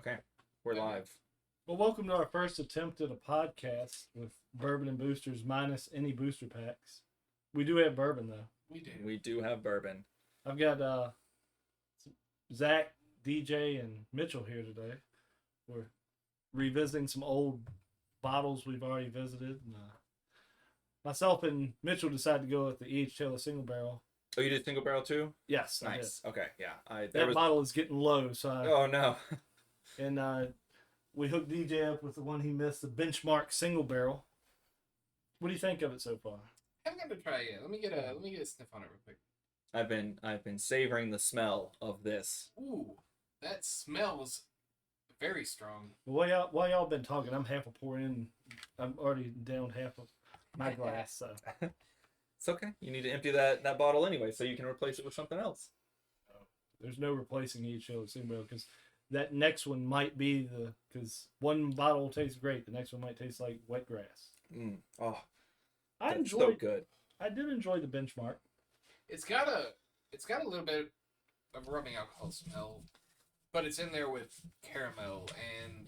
Okay, we're live. Well, welcome to our first attempt at a podcast with Bourbon and Boosters minus any booster packs. We do have bourbon, though. We do have bourbon. I've got Zach, DJ, and Mitchell here today. We're revisiting some old bottles we've already visited. And, myself and Mitchell decided to go with the E.H. Taylor single barrel. Oh, you did single barrel too? Yes, Nice. Okay, yeah. That bottle is getting low, so Oh no. And we hooked DJ up with the one he missed, the Benchmark single barrel. What do you think of it so far? I haven't got to try it yet. Let me get a sniff on it real quick. I've been savoring the smell of this. Ooh, that smells very strong. While y'all been talking, I'm half a pour in. I'm already down half of my glass, so It's okay. You need to empty that bottle anyway, so you can replace it with something else. there's no replacing each other single barrel because that next one might be because one bottle tastes great, the next one might taste like wet grass. Oh, I that's enjoyed. so good. I did enjoy the Benchmark. It's got a little bit of rubbing alcohol smell, but it's in there with caramel and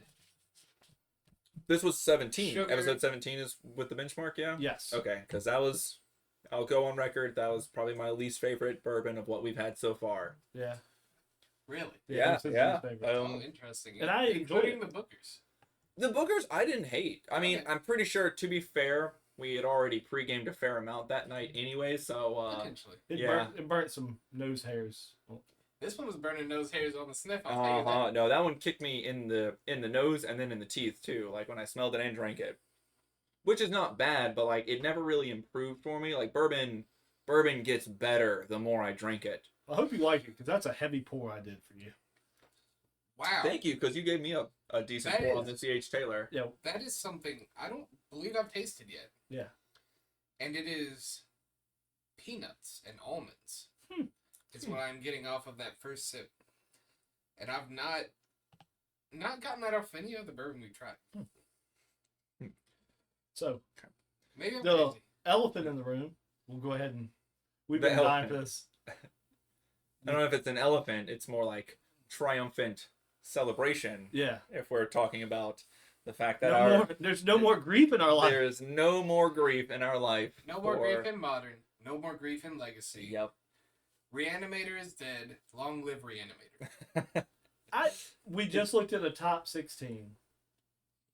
This was 17. Sugar. Episode 17 is with the benchmark, yeah? Yes. Okay, because I'll go on record, that was probably my least favorite bourbon of what we've had so far. Yeah. really. Yeah, this is yeah. my favorite. Oh, interesting. And I enjoyed including it. the Bookers. The Bookers, I didn't hate. I mean, Okay. I'm pretty sure, to be fair, we had already pre-gamed a fair amount that night anyway, so, Potentially. It burnt some nose hairs. This one was burning nose hairs on the sniff. I'll tell you that. No, that one kicked me in the nose and then in the teeth, too, like when I smelled it and drank it. Which is not bad, but, like, it never really improved for me. Like, bourbon gets better the more I drink it. I hope you like it because that's a heavy pour I did for you. Wow. Thank you, because you gave me a decent That pour is- on the C.H. Taylor. Yeah. That is something I don't believe I've tasted yet. Yeah. And it is peanuts and almonds. It's what I'm getting off of that first sip. And I've not gotten that off any other bourbon we've tried. So Maybe I'm the crazy. elephant in the room. We'll go ahead and we've The been dying elephant. for this. I don't know if it's an elephant. It's more like triumphant celebration. Yeah. If we're talking about the fact that There's no more grief in our life. there is no more grief in our life. No more grief in modern. No more grief in legacy. Yep. Reanimator is dead. Long live Reanimator. We just looked at a top 16.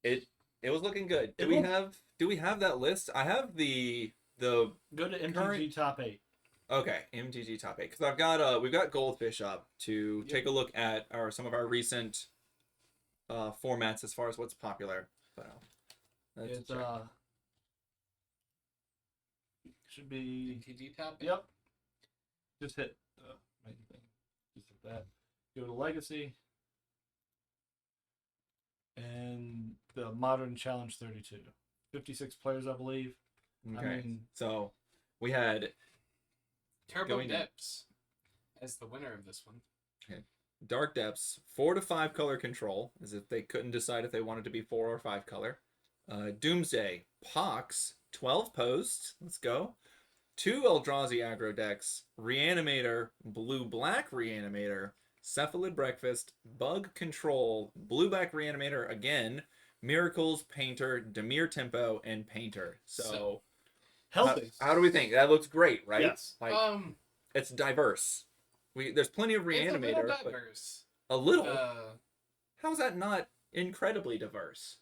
It was looking good. Do we have that list? I have the Go to MTG Current- top 8. okay, MTG top 8, because we've got Goldfish up to take a look at some of our recent formats as far as what's popular. But let's It's check. should be MTG top. yep. Just hit main thing. Just hit that. Go to Legacy. And the Modern Challenge 32. 56 players, I believe. Okay. I mean, So we had Turbo Going in. Depths as the winner of this one. Dark Depths, 4 to 5 color control, as if they couldn't decide if they wanted to be 4 or 5 color. Doomsday, Pox, 12 posts, let's go. 2 Eldrazi aggro decks, Reanimator, Blue-Black Reanimator, Cephalid Breakfast, Bug Control, Blue-Black Reanimator again, Miracles, Painter, Demir Tempo, and Painter. So healthy. how do we think? That looks great, right? Yes. Like, it's diverse. There's plenty of It's a Reanimator, little but diverse. a little. Uh, How is that not incredibly diverse?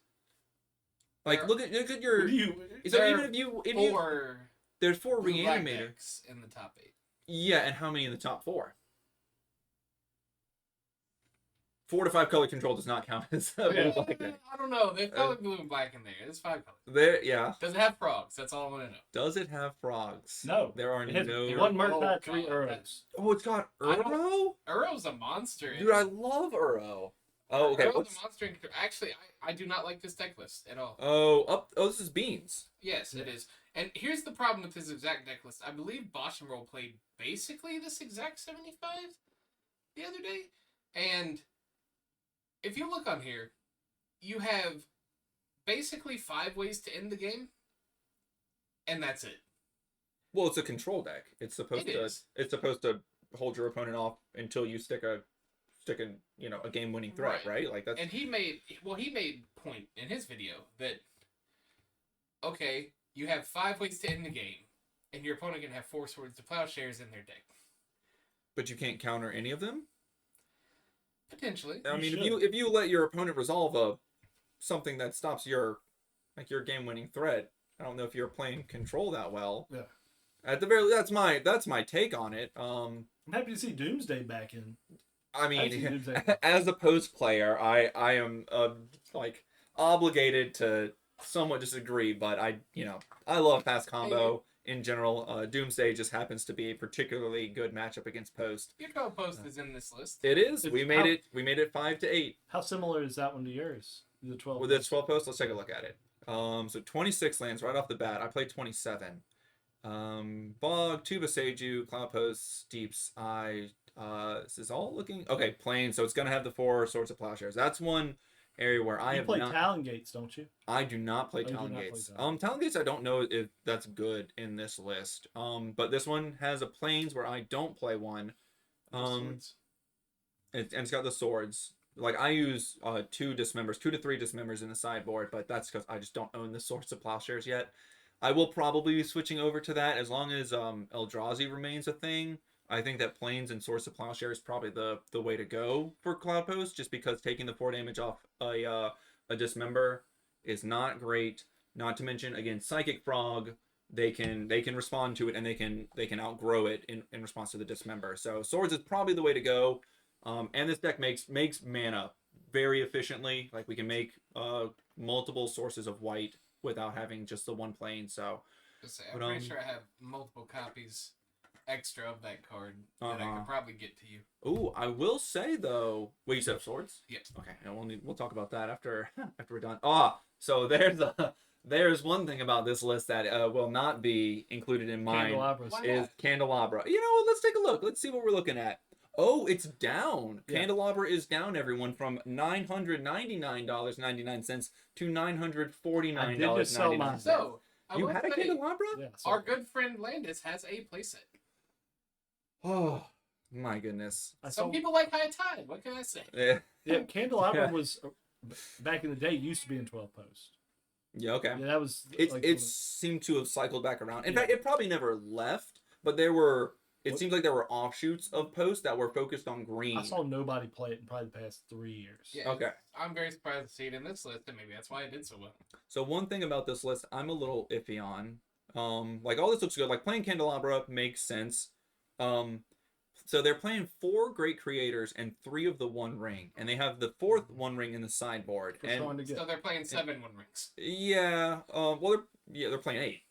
Like, There- look at your. So there even are if you there's 4 Blue-Black Reanimator. decks in the top 8. Yeah, and how many in the top 4? 4 to 5 color control does not count as a Blue-Black deck. I don't know. They've got blue and black in there. It's 5 colors. There, yeah. Does it have frogs? That's all I want to know. Does it have frogs? No. There are It has no. one Oh, Murktide, 3 God, Uros. that's- Oh, it's got I don't- Uro? Uro's a monster. Dude, I love Uro. Oh, okay. Uro's a monster. Actually, I do not like this deck list at all. Oh, this is Beans. Yes, it is. And here's the problem with this exact deck list. I believe Bosch and Roll played basically this exact 75 the other day. And if you look on here, you have basically 5 ways to end the game. And that's it. Well, it's a control deck. It's supposed It to. is. It's supposed to hold your opponent off until you stick a sticking, a game-winning threat, right? Like that's. And he made point in his video that okay, you have 5 ways to end the game, and your opponent can have 4 Swords to Plowshares in their deck. But you can't counter any of them. Potentially. I mean, if you let your opponent resolve something that stops your game-winning threat, I don't know if you're playing control that well. Yeah. At the very, that's my take on it. I'm happy to see Doomsday back in. I mean, as a post player, I am obligated to somewhat disagree, but I love pass combo in general. Doomsday just happens to be a particularly good matchup against post. Your 12 post is in this list. It is. We made it 5-8. How similar is that one to yours? The 12. With the 12 post, let's take a look at it. So 26 lands right off the bat. I played 27. Bog, Tuba Seiju, Cloud Post, Deep's Eye. This is all looking okay. Plain, so it's gonna have the 4 Swords of Plowshares. That's one area where I have play not. Talon Gates, don't you? I do not play Talon Gates. Talon Gates, I don't know if that's good in this list. But this one has a plains where I don't play one. And it's got the swords. Like I use 2 to 3 dismembers in the sideboard, but that's because I just don't own the Swords of Plowshares yet. I will probably be switching over to that as long as Eldrazi remains a thing. I think that Plains and Swords of Plowshare is probably the way to go for Cloud Post, just because taking the 4 damage off a dismember is not great. Not to mention, again, Psychic Frog, they can respond to it and they can outgrow it in response to the dismember. So Swords is probably the way to go. And this deck makes mana very efficiently. Like we can make multiple sources of white without having just the one plane. So I'm pretty sure I have multiple copies extra of that card that I could probably get to you. Ooh, I will say though. Wait, you said Swords? Yeah. Okay, and we'll talk about that after we're done. So there's one thing about this list that will not be included in mine is Candelabra. Let's take a look. Let's see what we're looking at. Oh, it's down. Yeah. Candelabra is down, everyone, from $999.99 to $949.99. So, you had a Candelabra? Yeah, our good friend Landis has a playset. Oh, my goodness. Some people like High Tide. What can I say? Yeah, Candelabra was, back in the day, used to be in 12 posts. Yeah, okay. Yeah, that was... It seemed to have cycled back around. In fact, it probably never left, but there were... It seems like there were offshoots of posts that were focused on green. I saw nobody play it in probably the past 3 years. Yeah, okay. I'm very surprised to see it in this list, and maybe that's why it did so well. So one thing about this list, I'm a little iffy on. Like all this looks good. Like playing Candelabra makes sense. So they're playing 4 Great Creators and 3 of the One Ring, and they have the 4th One Ring in the sideboard. So they're playing 7 One Rings. Yeah. They're playing 8.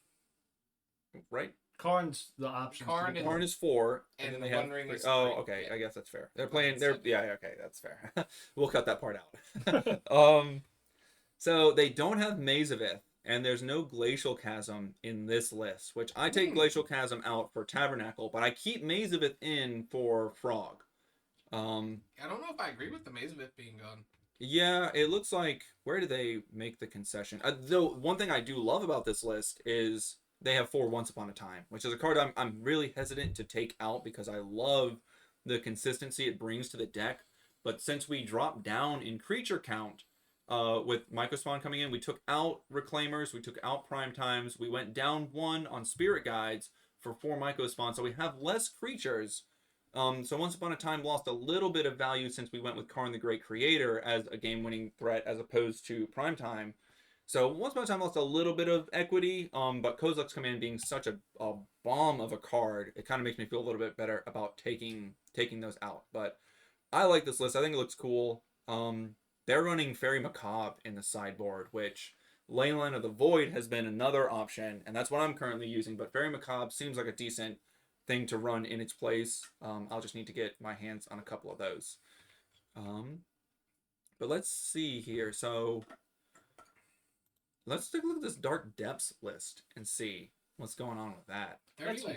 Right. Karn's the option. Karn is 4, and then the they have One Ring is 3. three. Okay, I guess that's fair. Okay, that's fair. We'll cut that part out. So they don't have Maze of Ith, and there's no Glacial Chasm in this list, which I take Glacial Chasm out for Tabernacle, but I keep Maze of Ith in for Frog. I don't know if I agree with the Maze of Ith being gone. Yeah, it looks like, where do they make the concession? Though one thing I do love about this list is they have 4 Once Upon a Time, which is a card I'm really hesitant to take out because I love the consistency it brings to the deck. But since we dropped down in creature count with Mycospawn coming in, we took out Reclaimers, we took out Prime Times, we went down 1 on Spirit Guides for 4 Mycospawn, so we have less creatures. So Once Upon a Time lost a little bit of value since we went with Karn the Great Creator as a game-winning threat as opposed to Prime Time. So Once Upon a Time lost a little bit of equity, but Kozilek's Command being such a bomb of a card, it kind of makes me feel a little bit better about taking those out. But I like this list. I think it looks cool. They're running Fairy Macabre in the sideboard, which Leyline of the Void has been another option, and that's what I'm currently using. But Fairy Macabre seems like a decent thing to run in its place. I'll just need to get my hands on a couple of those. But let's see here. So let's take a look at this Dark Depths list and see what's going on with that. That's your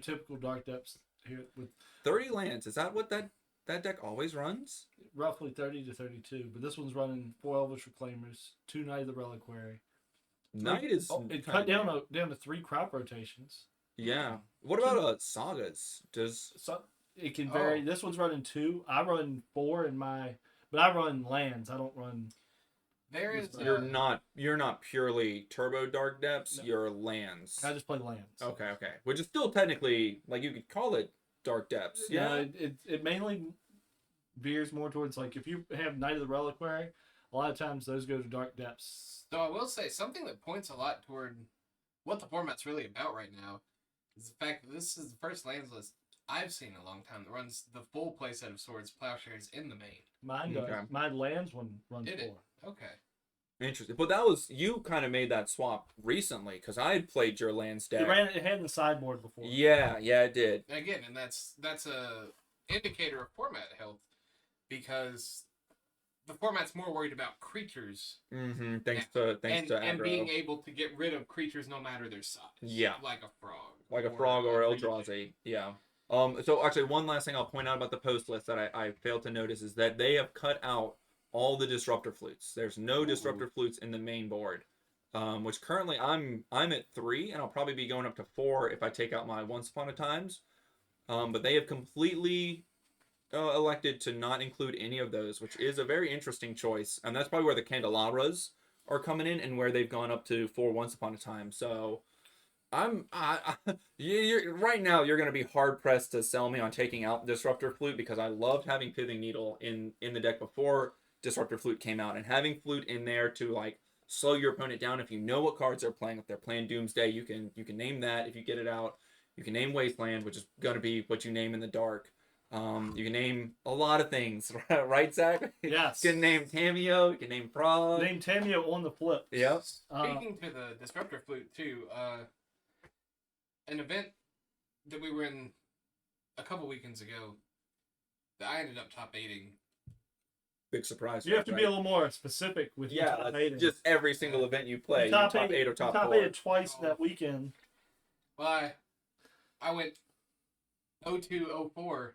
typical Dark Depths here with 30 lands. Is that what that deck always runs? Roughly 30 to 32, but this one's running 4 Elvish Reclaimers, 2 Knight of the Reliquary. Knight is it cut down to 3 crop rotations. Yeah. What about sagas? it can vary. Oh. This one's running 2. I run 4 in my, but I run lands. I don't run. There is. You're not purely turbo dark depths. No. You're lands. I just play lands. Okay. Which is still technically like you could call it dark depths. Yeah. No, it mainly veers more towards like if you have Knight of the Reliquary, a lot of times those go to dark depths. So I will say something that points a lot toward what the format's really about right now is the fact that this is the first lands list I've seen in a long time that runs the full playset of Swords, Plowshares in the main. Mine does. Okay. My lands one runs Did 4. it? Okay. Interesting. But that was you kind of made that swap recently because I had played your lands deck. It had the sideboard before. Yeah, it did. Again, and that's a indicator of format health because the format's more worried about creatures Mm-hmm. Thanks to and aggro. being able to get rid of creatures no matter their size. Yeah. Like a frog. Like a frog or a Eldrazi. Yeah. So actually one last thing I'll point out about the post list that I failed to notice is that they have cut out all the disruptor flutes. There's no disruptor flutes in the main board. Which currently I'm at 3 and I'll probably be going up to 4 if I take out my Once Upon a Times. But they have completely elected to not include any of those, which is a very interesting choice. And that's probably where the candelabras are coming in and where they've gone up to 4 Once Upon a Time. So right now you're going to be hard pressed to sell me on taking out Disruptor Flute because I loved having Pithing Needle in the deck before Disruptor Flute came out, and having Flute in there to like slow your opponent down. If you know what cards they're playing, if they're playing Doomsday, you can name that. If you get it out, you can name Wasteland, which is going to be what you name in the dark. You can name a lot of things, right, Zach? Yes. You can name Tameo. You can name Prague. Name Tameo on the flip. Yep. Speaking to the Disruptor Flute too, an event that we were in a couple weekends ago that I ended up top 8ing. Big surprise. You have to be a little more specific with your top 8. Just every single event you play, top top 8 or top 4. Top 8 twice that weekend. Well, I went 0-2-0-4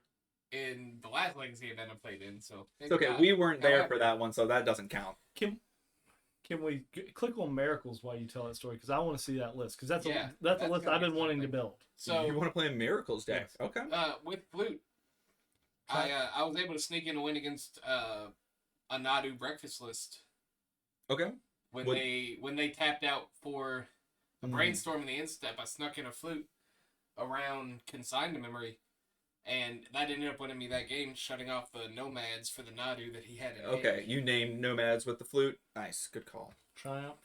in the last legacy event I played in, so it's okay. We weren't there for that one, so that doesn't count. Can we click on Miracles while you tell that story? Because I want to see that list. Because that's a that's list I've been wanting to build. So you want to play a Miracles deck? Yes. Okay. With Flute, I was able to sneak in a win against a Nadu breakfast list. Okay. When they tapped out for a brainstorm in the end step, I snuck in a Flute around Consigned to Memory, and that ended up winning me that game, shutting off the Nomads for the Nadu that he had in Okay, hand. you named Nomads with the Flute. Nice, good call. Triumph,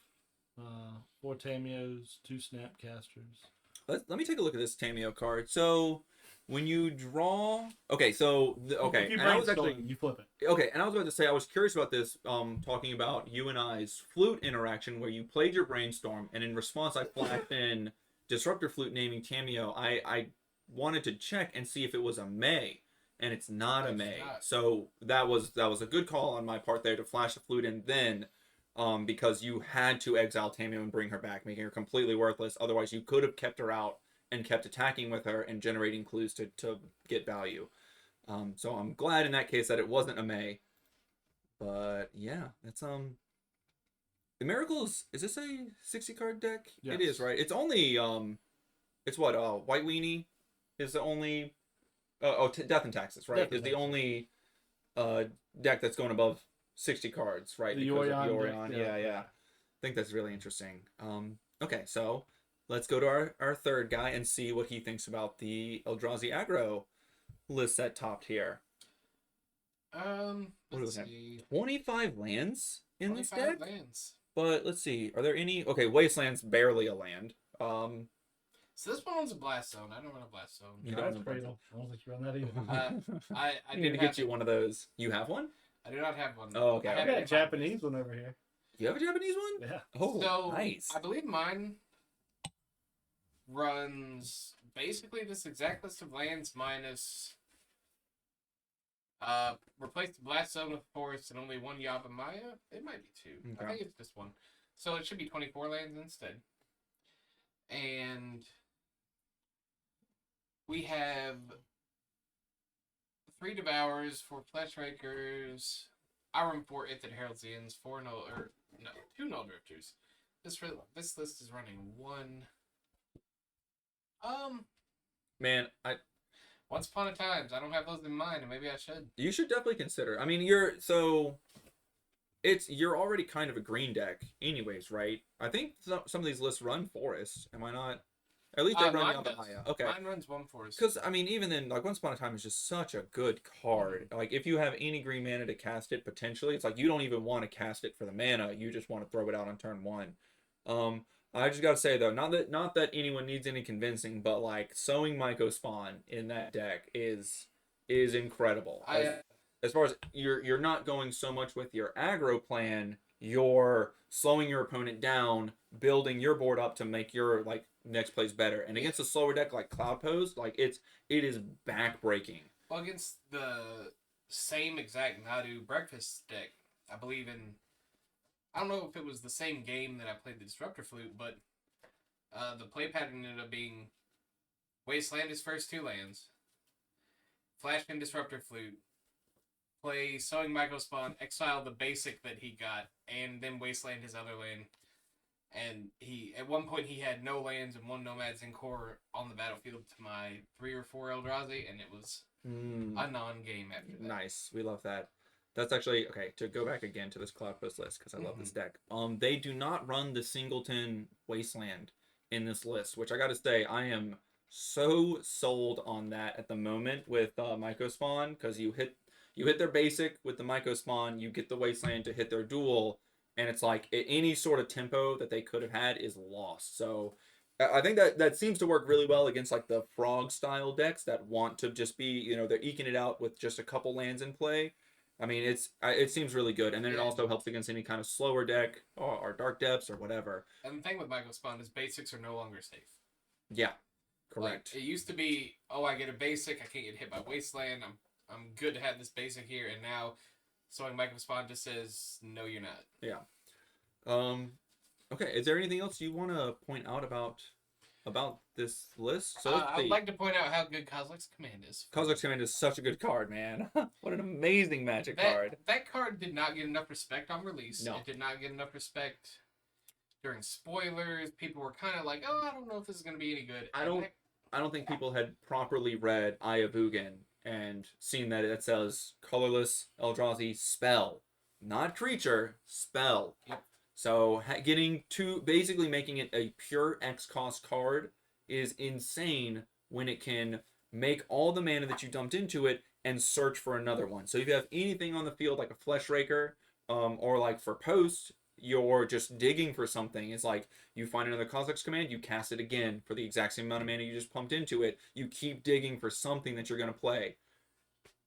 4 Tameos, 2 Snapcasters. Let me take a look at this Tameo card. So when you draw, okay, so If you and I was brainstorm, actually you flip it. okay, and I was about to say I was curious about this. Talking about you and I's Flute interaction where you played your brainstorm, and in response I flashed in Disruptor Flute naming Tameo. I wanted to check and see if it was a May, and it's not a May. So that was a good call on my part there to flash the Flute in then, because you had to exile Tameo and bring her back, making her completely worthless. Otherwise, you could have kept her out and kept attacking with her and generating clues to get value. So I'm glad in that case that it wasn't a May. But yeah, that's the Miracles. Is this a 60 card deck? Yes. It is, right? It's only it's what White Weenie is the only Death and Taxes, right? Is the only deck that's going above 60 cards, right? The because Yorion of Yorion. deck, Yeah. I think that's really interesting. Okay, so let's go to our third guy and see what he thinks about the Eldrazi aggro list that topped here. Let's see. 25 lands in this 25 deck? lands. But let's see, are there any? Okay, Wasteland's barely a land. So this one was a Blast Zone. I don't run a Blast Zone. You That's don't great. know. I don't think you run that either. I need to get you one of those. You have one? I do not have one. Oh, okay. I I have got it a in my Japanese list. one over here. You have a Japanese one? Yeah. Oh, So, nice. I believe mine runs basically this exact list of lands minus replace the Blast Zone with Forest and only one Yavimaya. It might be 2. Okay. I think it's just 1. So it should be 24 lands instead. And we have 3 Devours, 4 Fleshrakers. I run 4 Ithid Heraldsians, 2 Null Drifters. This list is running 1. Man, Once upon a time, I don't have those in mind, and maybe I should. You should definitely consider. I mean, you're already kind of a green deck, anyways, right? I think some of these lists run forest. Am I not? At least they run Mine down does. the Haya. Okay. Mine runs one for us. Because I mean, even then, like Once Upon a Time is just such a good card. Like if you have any green mana to cast it, potentially, it's like you don't even want to cast it for the mana. You just want to throw it out on turn one. I just gotta say though, not that anyone needs any convincing, but like sowing Myco Spawn in that deck is incredible. As far as you're not going so much with your aggro plan, you're slowing your opponent down, building your board up to make your like next plays better. And against a slower deck like Cloud Pose, like it is backbreaking. Well, against the same exact Nadu breakfast deck, I believe in. I don't know if it was the same game that I played the Disruptor Flute, but the play pattern ended up being Wasteland his first 2 lands, Flashman Disruptor Flute, play Sowing Myco Spawn, exile the basic that he got, and then Wasteland his other land. And at one point he had no lands and 1 Nomads in core on the battlefield to my 3 or 4 Eldrazi, and it was a non-game after that. Nice, we love that. That's actually okay. To go back again to this Cloud Post list because I love this deck. They do not run the Singleton Wasteland in this list, which I got to say I am so sold on that at the moment with Myco Spawn, because you hit their basic with the Myco Spawn, you get the Wasteland to hit their duel, and it's like any sort of tempo that they could have had is lost. So I think that seems to work really well against like the frog style decks that want to just be, they're eking it out with just a couple lands in play. I mean, it seems really good, and then it also helps against any kind of slower deck or dark depths or whatever. And the thing with Myco Spawn is basics are no longer safe. Yeah, correct. Like, it used to be, I get a basic, I can't get hit by Wasteland, I'm good to have this basic here, and now Sowing Myco Spawn just says, no, you're not. Yeah. Okay, is there anything else you want to point out about this list? So I'd like to point out how good Kozilek's Command is. Kozilek's Command is such a good card, man. What an amazing Magic card. That card did not get enough respect on release. No. It did not get enough respect during spoilers. People were kind of like, I don't know if this is going to be any good. I don't think people had properly read Eye of Ugin and seen that it says colorless Eldrazi spell, not creature, spell. Yep. So basically making it a pure X cost card is insane when it can make all the mana that you dumped into it and search for another one. So if you have anything on the field like a Flesh Raker, or like for post, you're just digging for something. It's like you find another Kozilek's Command, you cast it again for the exact same amount of mana you just pumped into it. You keep digging for something that you're gonna play.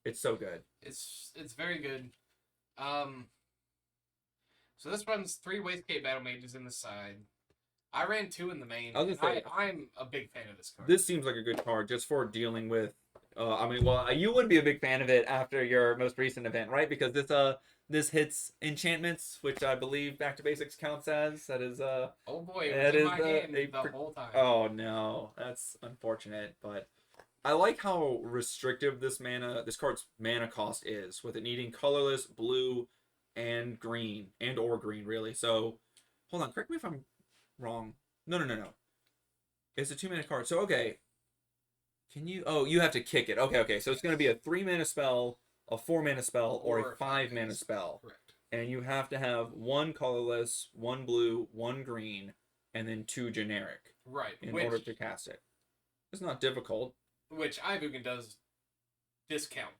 It's so good. It's very good. So this runs 3 Wastegate Battle Mages in the side. I ran 2 in the main. I'm a big fan of this card. This seems like a good card just for dealing with. You would be a big fan of it after your most recent event, right? Because this hits enchantments, which I believe Back to Basics counts as. That is oh boy, it was in my hand the whole time. Oh no, that's unfortunate. But I like how restrictive this card's mana cost is, with it needing colorless, blue, and green, or green really. So hold on, correct me if I'm wrong. No. It's a 2-mana card. So okay. Can you you have to kick it. Okay. So it's gonna be a 3-mana spell, a 4-mana spell, or a 5-mana spell. Correct. And you have to have 1 colorless, 1 blue, 1 green, and then 2 generic. Right. In order to cast it. It's not difficult. Which Eye of Ugin does discount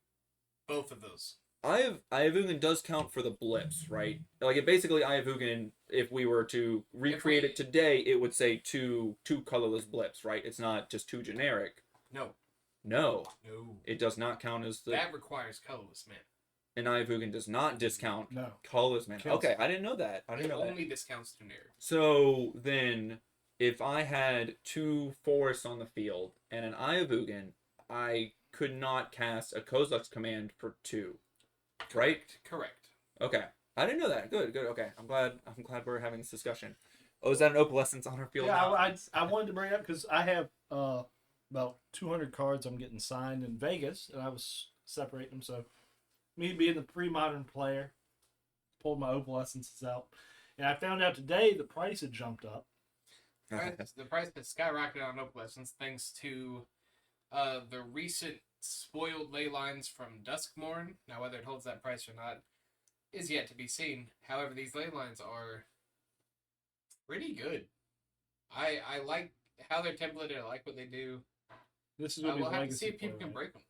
both of those. Eye of Ugin does count for the blips, right? Like it basically Eye of Ugin, if we were to recreate it today, it would say two colorless blips, right? It's not just 2 generic. No. It does not count as the. That requires colorless mana. And Eye of Ugin does not discount No. colorless mana. Okay, I didn't know that. It only discounts generic. So then, if I had 2 forests on the field and an Eye of Ugin, I could not cast a Kozilek's Command for 2. Right? Correct. Okay. I didn't know that. Good. Okay. I'm glad we're having this discussion. Oh, is that an opalescence on our field? Yeah, now? I wanted to bring it up because I have about 200 cards I'm getting signed in Vegas, and I was separating them. So me being the pre-modern player, pulled my opalescences out, and I found out today the price had jumped up. The price has skyrocketed on opalescence thanks to the recent spoiled ley lines from Duskmourn. Now, whether it holds that price or not is yet to be seen. However, these ley lines are pretty good. I like how they're templated. I like what they do. This is gonna be We'll have to legacy see if people play, can right? break them.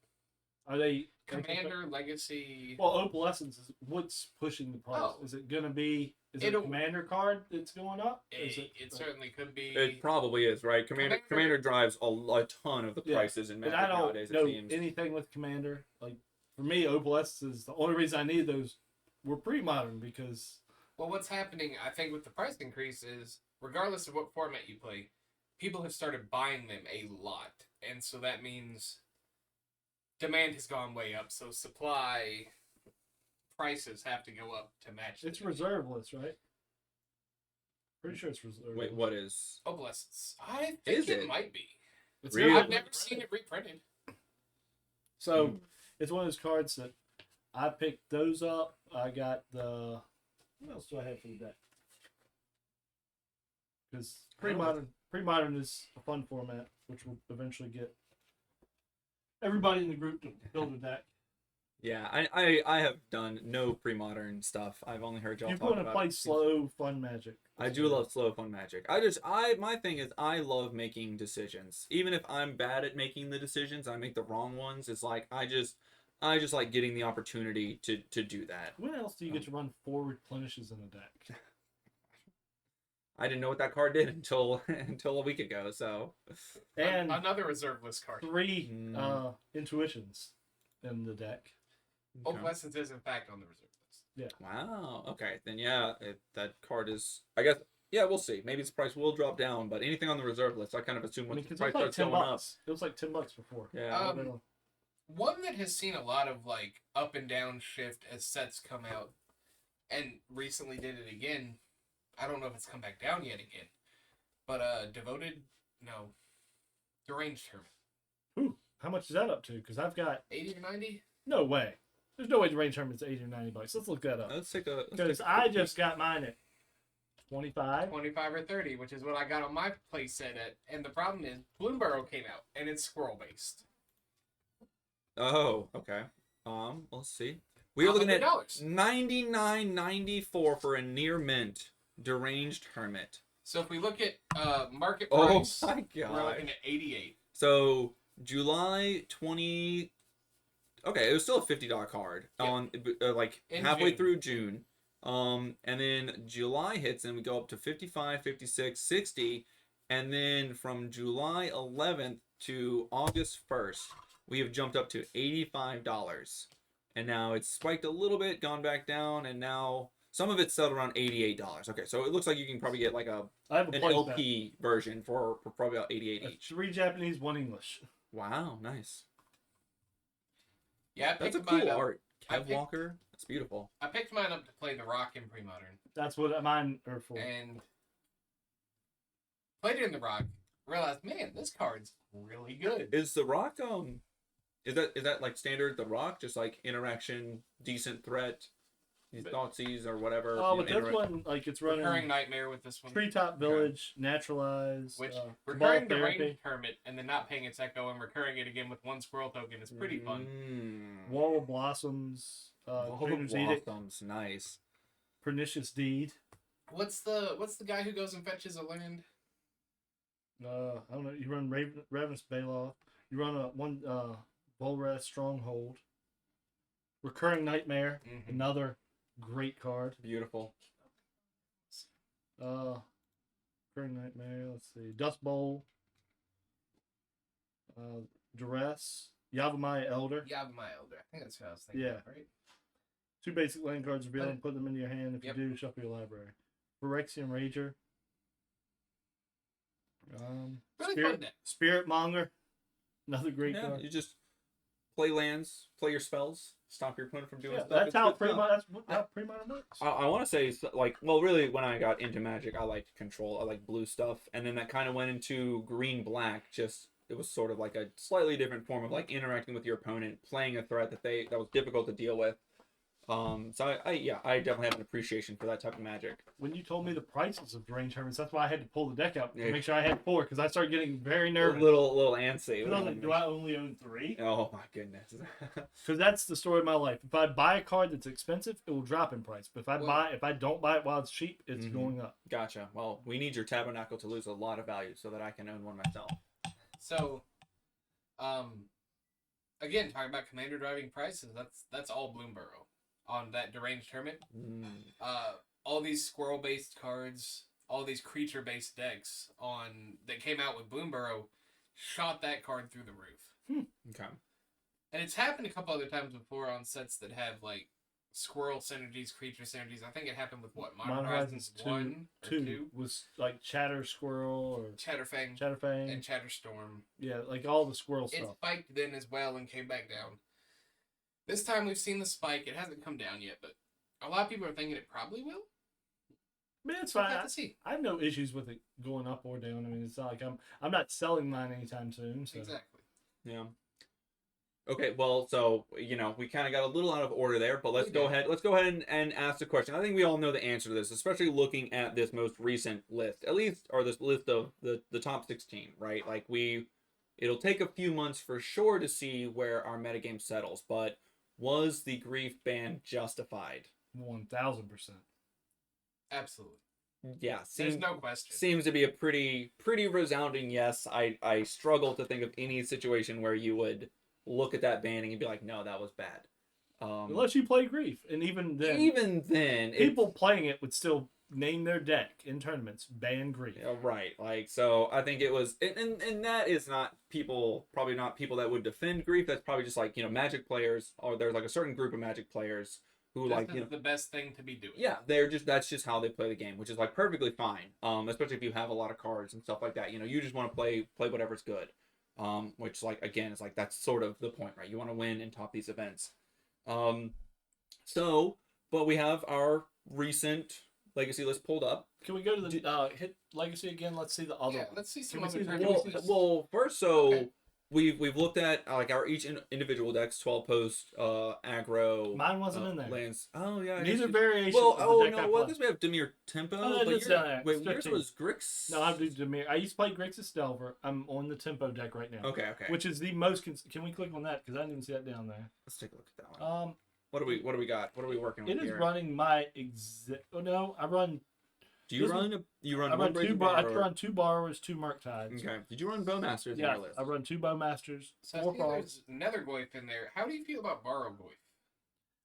Are they Commander, Legacy. Well, Opalescence is what's pushing the price. Oh. Is it gonna be? Is it a It'll- Commander card that's going up? Is It certainly could be. It probably is, right? Commander drives a ton of the Yeah, prices in And Magic I don't nowadays, it know seems. anything with Commander. Like for me, Opalescence is the only reason I need those. Were pre-modern because Well, what's happening, I think, with the price increase is, regardless of what format you play, people have started buying them a lot. And so that means demand has gone way up. So supply prices have to go up to match. it's the demand. reserveless, right? Pretty sure it's reserveless. Wait, what is? Opalescence. I think Is it it? might be. It's Really? not I've never seen it reprinted. So it's one of those cards that I picked those up. I got the. What else do I have for the deck? Because pre-modern is a fun format, which will eventually get everybody in the group to build a deck. Yeah, I have done no pre-modern stuff. I've only heard y'all You talk want to about play it. slow, fun Magic. I do love slow fun Magic. My thing is I love making decisions. Even if I'm bad at making the decisions, I make the wrong ones. It's like I just like getting the opportunity to do that. When else do you get to run 4 replenishes in a deck? I didn't know what that card did until a week ago. So And Another reserve list card. 3 Mm. intuitions in the deck. okay. Opalescence is, in fact, on the reserve list. Wow. Okay. Then yeah, that card is. I guess. Yeah, we'll see. Maybe its price will drop down, but anything on the reserve list, I kind of assume I when mean, the because it price was like starts 10 going up. bucks. It was like $10 before. Yeah. One that has seen a lot of like up and down shift as sets come out, and recently did it again. I don't know if it's come back down yet again, but Deranged Hermit, Ooh, how much is that up to? Because I've got 80 or 90. no way. There's no way the range tournament's $80 or $90. Let's look that up. Let's take a. Because I just got mine at 25. 25 or 30, which is what I got on my play set at. And the problem is, Bloomburrow came out, and it's squirrel based. Oh, okay. Let's see. We are looking at $100. $99.94 for a near mint deranged hermit. So if we look at market Oh price, my we're god. looking at 88. So July 20. Okay, it was still a $50 card Yeah. on like In halfway June. through June. And then July hits and we go up to 55, 56, 60, and then from July 11th to August 1st, we have jumped up to $85. And now it's spiked a little bit, gone back down, and now some of it's settled around $88. Okay, so it looks like you can probably get like I have a an play LP version for probably about 88 set. each. 3 Japanese, 1 English. Wow, nice. Yeah, I That's a picked mine cool up. art. I Kev picked- Walker. That's beautiful. I picked mine up to play the Rock in Premodern, That's what mine are for. and played it in the Rock. Realized, man, this card's really good. Is the rock is that like standard the rock? Just like interaction, decent threat, Thoughtseize or whatever. Oh, you but know, this interact- one, like, it's running Recurring Nightmare with this one. Treetop Village, Naturalize, Which Cabal recurring Therapy, Deranged Hermit and then not paying its echo and recurring it again with 1 squirrel token is pretty fun. Wall of Blossoms, All the Trainer's Edict, blossoms, nice. Pernicious Deed. What's the guy who goes and fetches a land? I don't know. You run Ravenous Baloth. You run one Volrath Stronghold. Recurring Nightmare, Mhm. another great card. Beautiful. Recurring Nightmare. Let's see. Dust Bowl. Duress. Yavimaya Elder. Yavimaya Elder. I think that's what I was thinking. Yeah. Of, right? 2 basic land cards reveal and put them into your hand. If Yep. you do, shuffle your library. Phyrexian Rager. Really fun deck. Spirit Monger. Another great Yeah, card. you just play lands, play your spells, stop your opponent from doing Yeah, stuff. that's It's how good stuff. Premodern works. I want to say well, really, when I got into Magic, I liked control. I liked blue stuff, and then that kind of went into green black. Just it was sort of like a slightly different form of like interacting with your opponent, playing a threat that was difficult to deal with. So I definitely have an appreciation for that type of Magic. When you told me the prices of range tournaments, that's why I had to pull the deck out to Yeah. make sure I had 4, because I started getting very nervous. A little antsy. 'Cause I was like, do I only own 3? Oh my goodness. Because that's the story of my life. If I buy a card that's expensive, it will drop in price. But if I don't buy it while it's cheap, it's going up. Gotcha. Well, we need your Tabernacle to lose a lot of value so that I can own one myself. So, again, talking about commander driving prices, that's all Bloomborough on that deranged tournament. All these squirrel based cards, all these creature based decks that came out with Bloomborough shot that card through the roof. Okay. And it's happened a couple other times before on sets that have like squirrel synergies, creature synergies. I think it happened with Modern Horizons 1 or 2 was like Chatter Squirrel or Chatterfang Chatterfang. and Chatterstorm. Yeah, like all the squirrel It stuff. spiked then as well and came back down. This time we've seen the spike. It hasn't come down yet, but a lot of people are thinking it probably will. I mean, it's We'll fine. have to see. I have no issues with it going up or down. I mean, it's not like I'm not selling mine anytime soon. So. Exactly. Yeah. Okay, well, so, we kind of got a little out of order there, but let's go ahead and ask the question. I think we all know the answer to this, especially looking at this most recent list, at least, or this list of the top 16, right? Like, it'll take a few months for sure to see where our metagame settles, but was the grief ban justified? 1000%. Absolutely. Yeah, There's no question. Seems to be a pretty resounding yes. I struggle to think of any situation where you would look at that banning and be like, no, that was bad. Unless you play grief, and even then, people playing it would still name their deck in tournaments ban grief. Right. Like, so I think it was, and that is not probably not people that would defend grief. That's probably just like, Magic players, or there's like a certain group of Magic players who this is the best thing to be doing. Yeah, that's just how they play the game, which is like perfectly fine. Especially if you have a lot of cards and stuff like that. You just want to play whatever's good. Which, like, again, is like that's sort of the point, right? You want to win and top these events. But we have our recent Legacy list pulled up. Can we go to the hit Legacy again? Let's see the other one. Let's see some Can we other see tournaments. Well, first, we've looked at like our each individual decks, 12 post, aggro. Mine wasn't in there. Lands. Oh yeah. Neither variation. Well, of the deck I guess we have Dimir Tempo. Oh, but yours was Grix. No, I do Dimir. I used to play Grixis Delver. I'm on the Tempo deck right now. Okay. Which is the most. Can we click on that? Because I didn't even see that down there. Let's take a look at that one. What do we got? What are we working with here? It is here? running my Oh no, I run. Do you run I run two borrowers, 2 Murktides. Okay. Did you run Bowmasters in Yeah, your list? I run 2 Bowmasters, So 4 there's another Goyf in there. How do you feel about Borrow Goyf?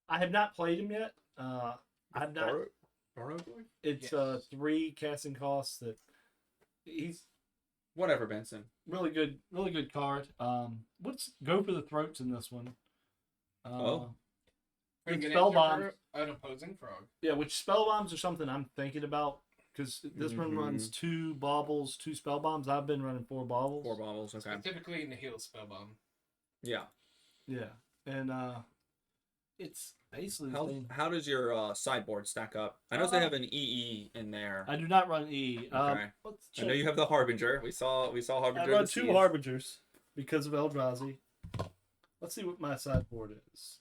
I have not played him yet. I have not. Borrow Goyf? It's 3 casting costs that he's whatever, Benson. Really good card. Let's go for the throats in this one. Spell bombs. An opposing frog. Yeah, which spell bombs are something I'm thinking about. Because this one runs 2 baubles, 2 spell bombs. I've been running 4 baubles. 4 baubles, okay. Specifically Nihil spell bomb. Yeah. Yeah. And it's basically... How does your sideboard stack up? I know they have an EE in there. I do not run EE. Okay. I know you have the Harbinger. We saw Harbinger. I run 2 Harbingers because of Eldrazi. Let's see what my sideboard is.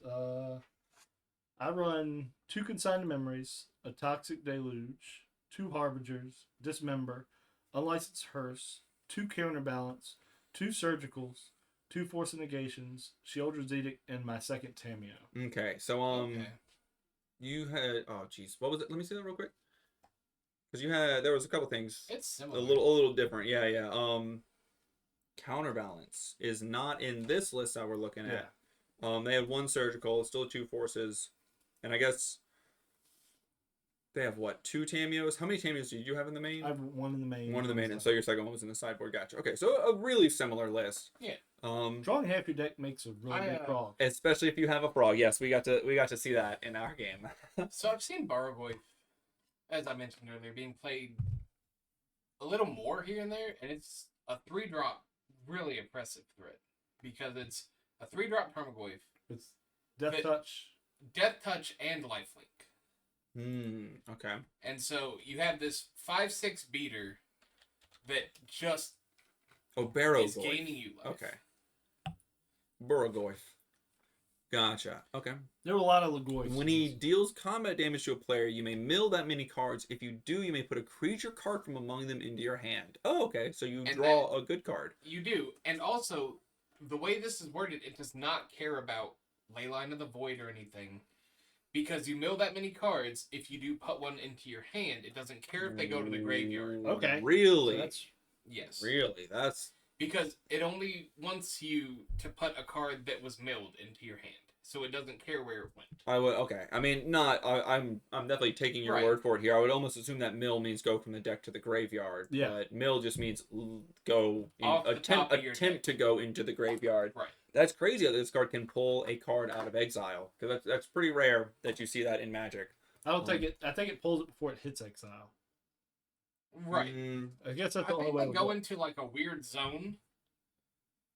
I run 2 Consigned Memories, a Toxic Deluge, 2 Harbingers, Dismember, Unlicensed Hearse, 2 Counterbalance, 2 Surgicals, 2 Force of Negations, Sheoldred's Edict, and my second Tameo. Okay, so you had what was it? Let me see that real quick. Because there was a couple things. It's similar. A little different. Yeah. Counterbalance is not in this list that we're looking at. They had 1 Surgical, still 2 Forces, and I guess they have 2 Tameos? How many Tameos did you have in the main? I have 1 in the main. 1 in the main, and so your second one was in the sideboard. Gotcha. Okay, so a really similar list. Yeah. Drawing half your deck makes a really big frog. Especially if you have a frog. Yes, we got to see that in our game. So I've seen Borrow Goyf, as I mentioned earlier, being played a little more here and there, and it's a 3-drop, really impressive threat because it's a 3-drop Permagoyf. It's Death Touch, and Lifelink. Okay. And so you have this 5/6 beater that just Barrow is gaining you life. Okay. Burrogoyf. Gotcha. Okay. There were a lot of Lagoy. When he deals combat damage to a player, you may mill that many cards. If you do, you may put a creature card from among them into your hand. Oh, okay. So you draw a good card. You do. And also, the way this is worded, it does not care about Leyline of the Void or anything. Because you mill that many cards, if you do put one into your hand, it doesn't care if they go to the graveyard. Okay. Really? So that's... Yes. Really? That's... Because it only wants you to put a card that was milled into your hand. So it doesn't care where it went. I would... Okay. I mean, not... I'm definitely taking your word for it here. I would almost assume that mill means go from the deck to the graveyard. Yeah. But mill just means go... attempt to go into the graveyard. Right. That's crazy that this card can pull a card out of exile. Because that's pretty rare that you see that in Magic. I don't think it... I think it pulls it before it hits exile. Right. I guess that's the I only think way they to go into like a weird zone.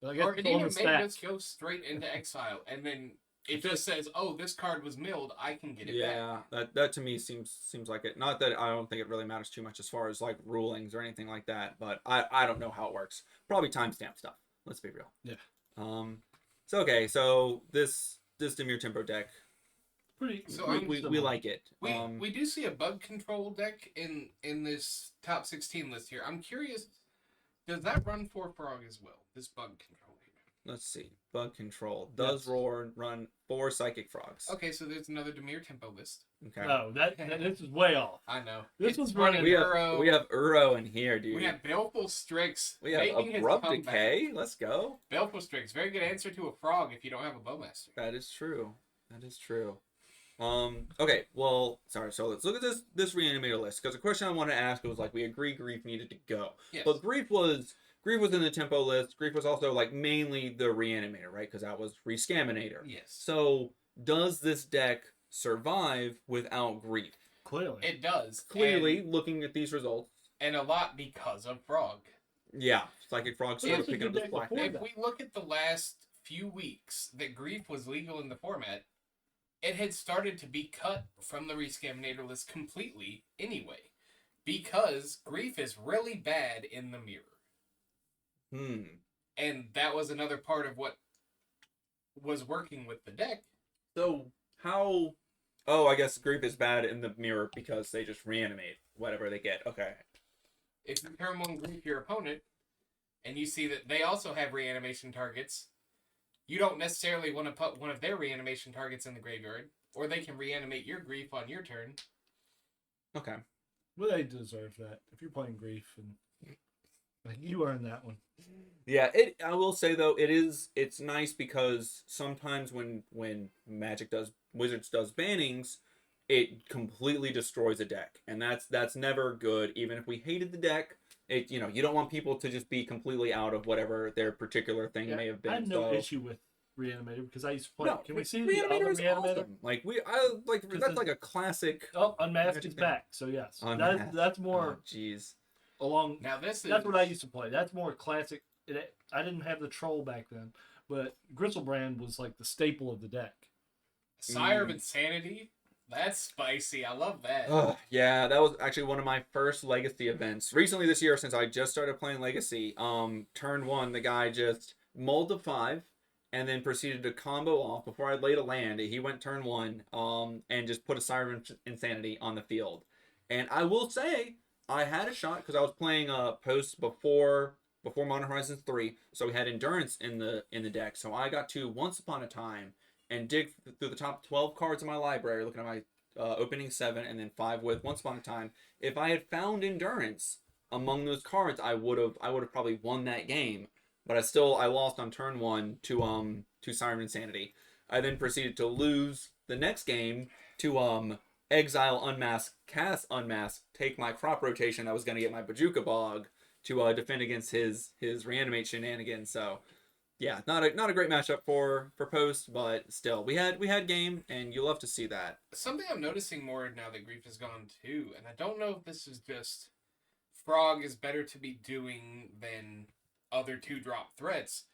But I guess Or it's it on even the may stat. just go straight into exile. And then it just says, oh, this card was milled. I can get it back. Yeah, that to me seems like it. Not that I don't think it really matters too much as far as like rulings or anything like that, but I don't know how it works. Probably timestamp stuff. Let's be real. Yeah. So okay, so this Dimir Tempo deck, Pretty. So we like it. We do see a bug control deck in this top 16 list here. I'm curious, does that run for Frog as well? This bug control here. Let's see. Bug control does Yes. Roar run 4 Psychic Frogs. Okay, so there's another Dimir Tempo list. Okay. No, this is way off. I know. This It's one's running running Uro. We have Uro in here, dude. We have Baleful Strix. We have making his Abrupt comeback. Decay. Let's go. Baleful Strix, very good answer to a frog if you don't have a Bowmaster. That is true. That is true. Okay, well, sorry, so let's look at this reanimator list, because the question I wanted to ask was like, we agree Grief needed to go. Yes. But Grief was in the tempo list. Grief was also like mainly the reanimator, right? Because that was Rescaminator. Yes. So does this deck survive without Grief? Clearly. It does. Clearly, looking at these results. And a lot because of Frog. Yeah, Psychic Frog sort of That's a picking up good this deck black. before If that. we look at the last few weeks that Grief was legal in the format, it had started to be cut from the Rescaminator list completely anyway. Because Grief is really bad in the mirror. And that was another part of what was working with the deck. So how... Oh, I guess Grief is bad in the mirror because they just reanimate whatever they get. Okay. If you turn one Grief your opponent, and you see that they also have reanimation targets, you don't necessarily want to put one of their reanimation targets in the graveyard, or they can reanimate your Grief on your turn. Okay. Well, they deserve that. If you're playing Grief, and like, you earned that one. Yeah, I will say though, it's nice because sometimes when Wizards does bannings, it completely destroys a deck, and that's never good. Even if we hated the deck, you don't want people to just be completely out of whatever their particular thing may have been. I have no issue with Reanimator because I used to play. No, Can we see the other Reanimator is Reanimator? awesome. Like that's like a classic. Oh, Unmasked is back. So yes, Unmasked. that's more Jeez. along. Now this is... That's what I used to play. That's more classic. I didn't have the troll back then, but Griselbrand was like the staple of the deck. Sire of Insanity? That's spicy. I love that. Oh, yeah, that was actually one of my first Legacy events. Recently this year, since I just started playing Legacy, turn 1, the guy just mulled to 5 and then proceeded to combo off before I laid a land. He went turn 1 and just put a Sire of Insanity on the field. And I will say, I had a shot because I was playing post before Modern Horizons 3, so we had Endurance in the deck. So I got to Once Upon a Time and dig through the top 12 cards in my library, looking at my opening 7 and then 5 with Once Upon a Time. If I had found Endurance among those cards, I would have probably won that game. But I lost on turn 1 to Siren Insanity. I then proceeded to lose the next game to exile Unmask, cast Unmask, take my crop rotation. I was gonna get my Bajuka Bog to defend against his reanimate shenanigans. So yeah, not a great matchup for post, but still we had game, and you love to see that. Something I'm noticing more now that Grief is gone too, and I don't know if this is just Frog is better to be doing than other 2-drop threats.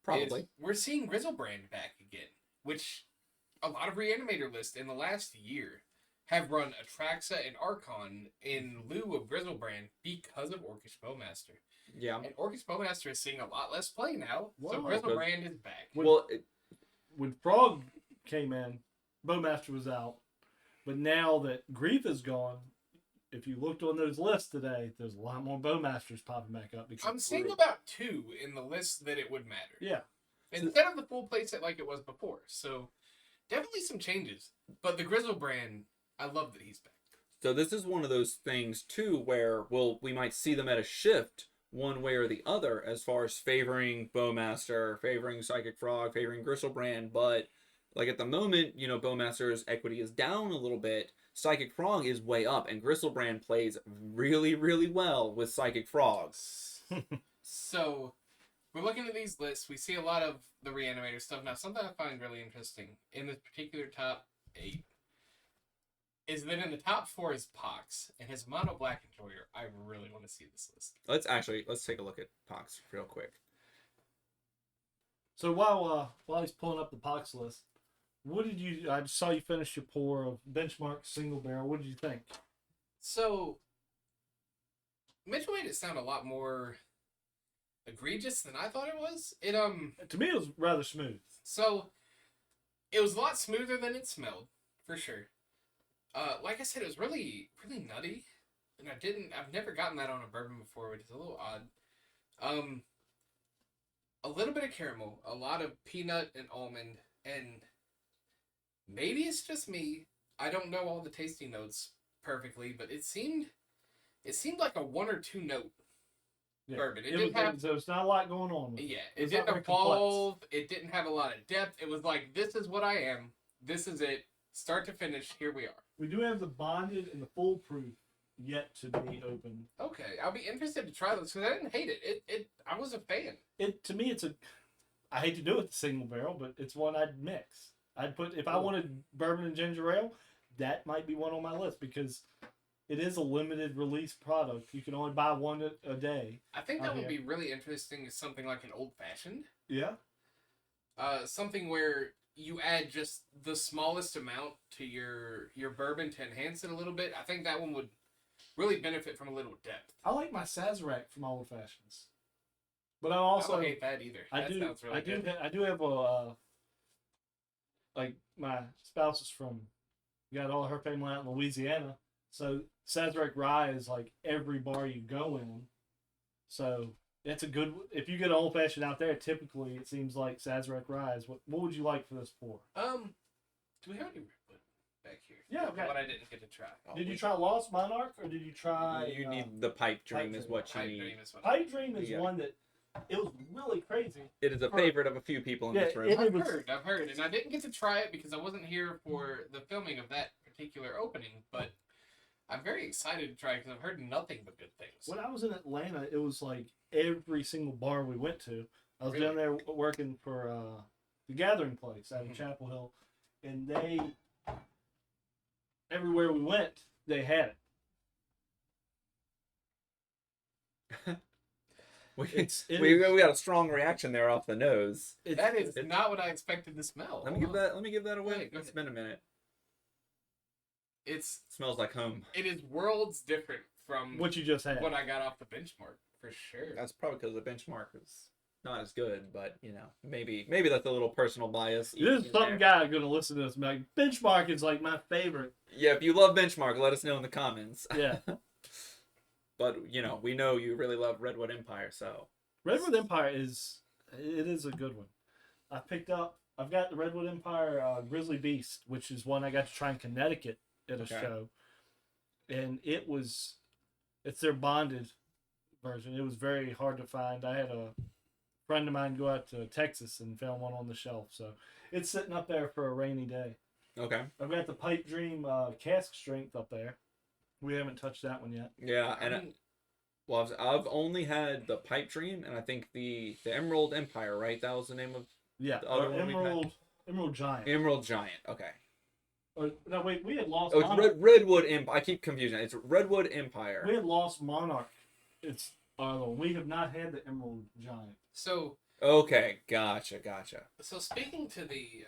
Probably. We're seeing Griselbrand back again, which a lot of Reanimator lists in the last year have run Atraxa and Archon in lieu of Griselbrand because of Orcish Bowmaster. Yeah. And Orcish Bowmaster is seeing a lot less play now, so Whoa. Griselbrand is back. When Frog came in, Bowmaster was out. But now that Grief is gone, if you looked on those lists today, there's a lot more Bowmasters popping back up. Because I'm seeing about 2 in the list that it would matter. Yeah. Instead of the full playset like it was before. So definitely some changes. But the Grizzlebrand, I love that he's back. So this is one of those things too where we might see them at a shift one way or the other as far as favoring Bowmaster, favoring Psychic Frog, favoring Grizzlebrand, but like at the moment, Bowmaster's equity is down a little bit. Psychic Frog is way up, and Grizzlebrand plays really, really well with Psychic Frogs. So we're looking at these lists. We see a lot of the Reanimator stuff. Now, something I find really interesting in this particular top 8 is that in the top 4 is Pox, and his mono black enjoyer. I really want to see this list. Let's take a look at Pox real quick. So while he's pulling up the Pox list, I saw you finish your pour of Benchmark single barrel. What did you think? So, Mitchell made it sound a lot more egregious than I thought it was. To me, it was rather smooth. So, it was a lot smoother than it smelled, for sure. Like I said, it was really, really nutty, and I've never gotten that on a bourbon before, which is a little odd. A little bit of caramel, a lot of peanut and almond, and maybe it's just me. I don't know all the tasting notes perfectly, but it seemed like a 1 or 2 note bourbon. So it's not a lot going on with it. Yeah, it didn't evolve. It didn't have a lot of depth. It was like, this is what I am. This is it. Start to finish, here we are. We do have the bonded and the foolproof yet to be opened. Okay, I'll be interested to try this because I didn't hate it. I was a fan. To me, I hate to do it with the single barrel, but it's one I'd mix. I'd put, if I wanted bourbon and ginger ale, that might be one on my list because it is a limited release product. You can only buy one a day. I think that would be really interesting is something like an old fashioned. Yeah. Something where you add just the smallest amount to your bourbon to enhance it a little bit. I think that one would really benefit from a little depth. I like my Sazerac from Old Fashions, but I also don't hate that either. Sounds really good. I do have a like my spouse is from got all her family out in Louisiana, so Sazerac rye is like every bar you go in. So it's a good. If you get an old fashioned out there, typically it seems like Sazerac rye is what would you like for this pour? Do we have any redwood back here? Yeah, okay. What I didn't get to try. Did you try Lost Monarch or did you try? You need the Pipe Dream is what you need. Pipe Dream is one that it was really crazy. It is a favorite of a few people in this room. I've heard, and I didn't get to try it because I wasn't here for the filming of that particular opening, but I'm very excited to try it because I've heard nothing but good things. When I was in Atlanta, it was like every single bar we went to. I was down there working for the Gathering Place out in Chapel Hill, and everywhere we went, they had it. We got a strong reaction there off the nose. That is not what I expected to smell. Let me give that away. It's been a minute. It smells like home. It is worlds different from what you just had. What I got off the benchmark, for sure. That's probably because the benchmark is not as good, but maybe that's a little personal bias. There's some guy gonna listen to this. Like, benchmark is like my favorite. Yeah, if you love benchmark, let us know in the comments. Yeah. But we know you really love Redwood Empire, so Redwood Empire is a good one. I've got the Redwood Empire Grizzly Beast, which is one I got to try in Connecticut at a show, and it's their bonded version. It was very hard to find. I had a friend of mine go out to Texas and found one on the shelf, so it's sitting up there for a rainy day. Okay. I've got the Pipe Dream cask strength up there. We haven't touched that one yet. Yeah, and I've only had the Pipe Dream, and I think the Emerald Empire, right? That was the name of the other one. Emerald Giant. Emerald Giant. Okay. No, wait, we had Lost. It's Redwood Empire. I keep confusing. It's Redwood Empire. We had Lost Monarch. It's we have not had the Emerald Giant. So. Okay, gotcha. So speaking to the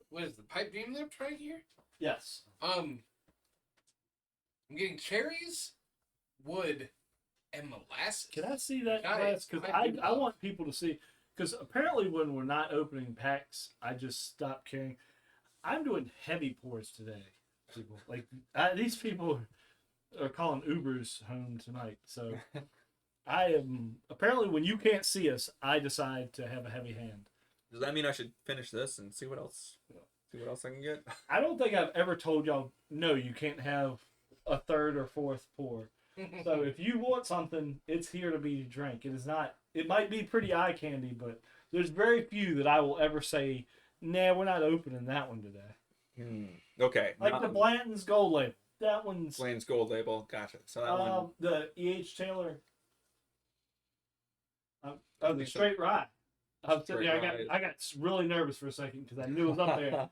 what is the Pipe Dream they're trying here? Yes. I'm getting cherries, wood, and molasses. Can I see that glass? Because I want people to see. Because apparently when we're not opening packs, I just stop caring. I'm doing heavy pours today. People like these people are calling Ubers home tonight. So I am apparently when you can't see us, I decide to have a heavy hand. Does that mean I should finish this and see what else? See what else I can get? I don't think I've ever told y'all no. You can't have a third or fourth pour. So if you want something, it's here to be drank. It is not. It might be pretty eye candy, but there's very few that I will ever say, "Nah, we're not opening that one today." Okay. Like the Blanton's Gold Label. That one's Blaine's Gold Label. Gotcha. So that one. the E.H. Taylor. The Straight Rye. I got really nervous for a second because I knew it was up there.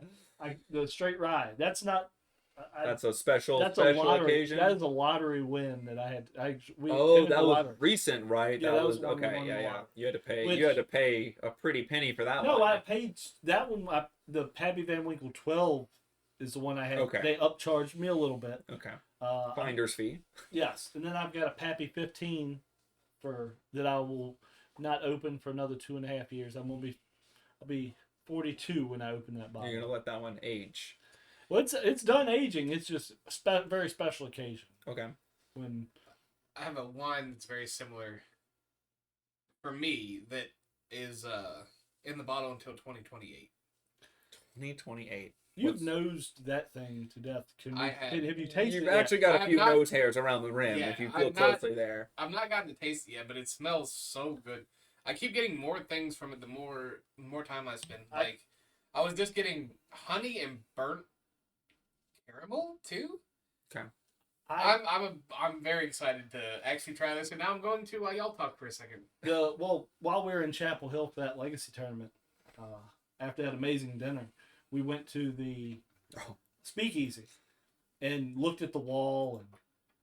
The Straight Rye. That's not. That's a special That's special a lottery, occasion. That is a lottery win that I had. That was lottery. recent, right? Yeah, that was one we okay. won Yeah, the yeah. lottery. You had to pay. Which- you had to pay a pretty penny for that one. No, I paid that one. The Pappy Van Winkle 12 is the one I had. Okay. They upcharged me a little bit. Okay. Finder's fee. Yes, and then I've got a Pappy 15 for that I will not open for another 2.5 years. I'll be 42 when I open that bottle. You're gonna let that one age. Well, it's done aging. It's just a very special occasion. Okay. When I have a wine that's very similar for me that is in the bottle until 2028. 2028. you've nosed that thing to death, have you tasted You've it? actually got a I've few not- nose hairs around the rim Yeah, if you I've look not- closely there. I've not gotten to taste it yet, but it smells so good. I keep getting more things from it the more time I spend. Like I was just getting honey and burnt caramel too. Okay. I'm very excited to actually try this, and now I'm going to while y'all talk for a second. While we were in Chapel Hill for that Legacy tournament, after that amazing dinner, we went to the Speakeasy and looked at the wall. And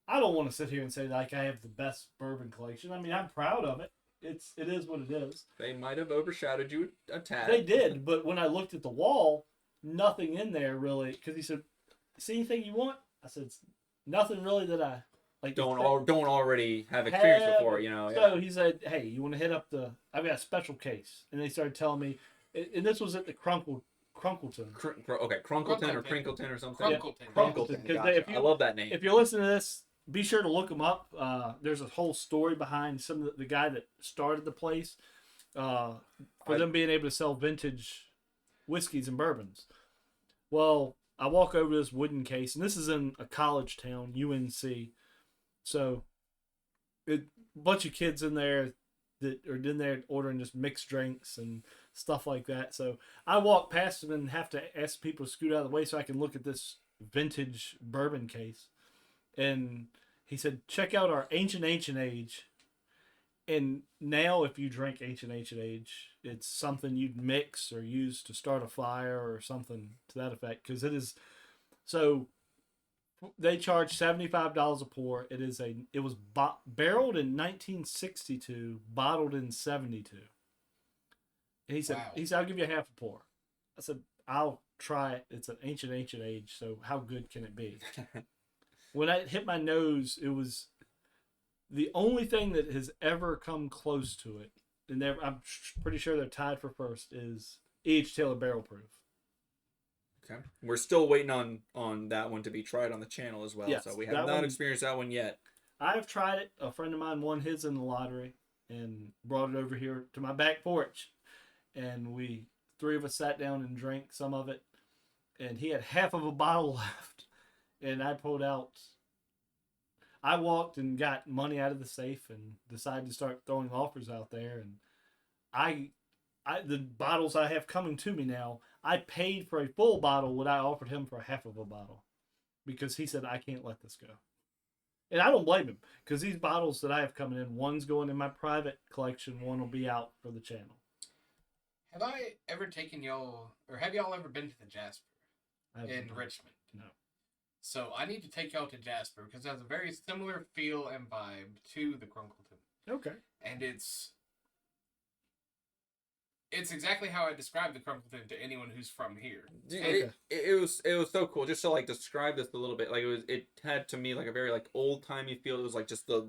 I don't want to sit here and say like I have the best bourbon collection. I mean, I'm proud of it. It is what it is. They might have overshadowed you a tad. They did, but when I looked at the wall, nothing in there really. Because he said, "See anything you want?" I said, "Nothing really that I like." Don't already have experience before, you know. So he said, "Hey, you want to hit up I've got a special case," and they started telling me, and this was at the Crunkleton. Crunkleton or Crinkleton or something. Crunkleton. Gotcha. I love that name. If you're listening to this, be sure to look them up. There's a whole story behind some of the guy that started the place for them being able to sell vintage whiskeys and bourbons. Well, I walk over to this wooden case, and this is in a college town, UNC. So, a bunch of kids in there that are in there ordering just mixed drinks and stuff like that. So, I walk past them and have to ask people to scoot out of the way so I can look at this vintage bourbon case. And he said, "Check out our ancient age." And now, if you drink ancient age, it's something you'd mix or use to start a fire or something to that effect. Because it is, so they charge $75 a pour. It was barreled in 1962, bottled in 72. And he said, Wow. "I'll give you half a pour." I said, "I'll try it. It's an ancient age. So how good can it be?" When I hit my nose, it was the only thing that has ever come close to it, and I'm pretty sure they're tied for first, is E.H. Taylor Barrel Proof. Okay. We're still waiting on that one to be tried on the channel as well. Yes, So we have that not one- experienced that one yet. I've tried it. A friend of mine won his in the lottery and brought it over here to my back porch. And three of us sat down and drank some of it. And he had half of a bottle left. And I pulled out. I walked and got money out of the safe and decided to start throwing offers out there. And the bottles I have coming to me now, I paid for a full bottle what I offered him for a half of a bottle. Because he said, "I can't let this go." And I don't blame him. Because these bottles that I have coming in, one's going in my private collection, one will be out for the channel. Have I ever taken y'all, or have y'all ever been to the Jasper in Richmond? No. So I need to take y'all to Jasper because it has a very similar feel and vibe to the Crunkleton. Okay. And it's exactly how I describe the Crunkleton to anyone who's from here. It was so cool. Just to like describe this a little bit, it had to me like a very like old timey feel. It was like just the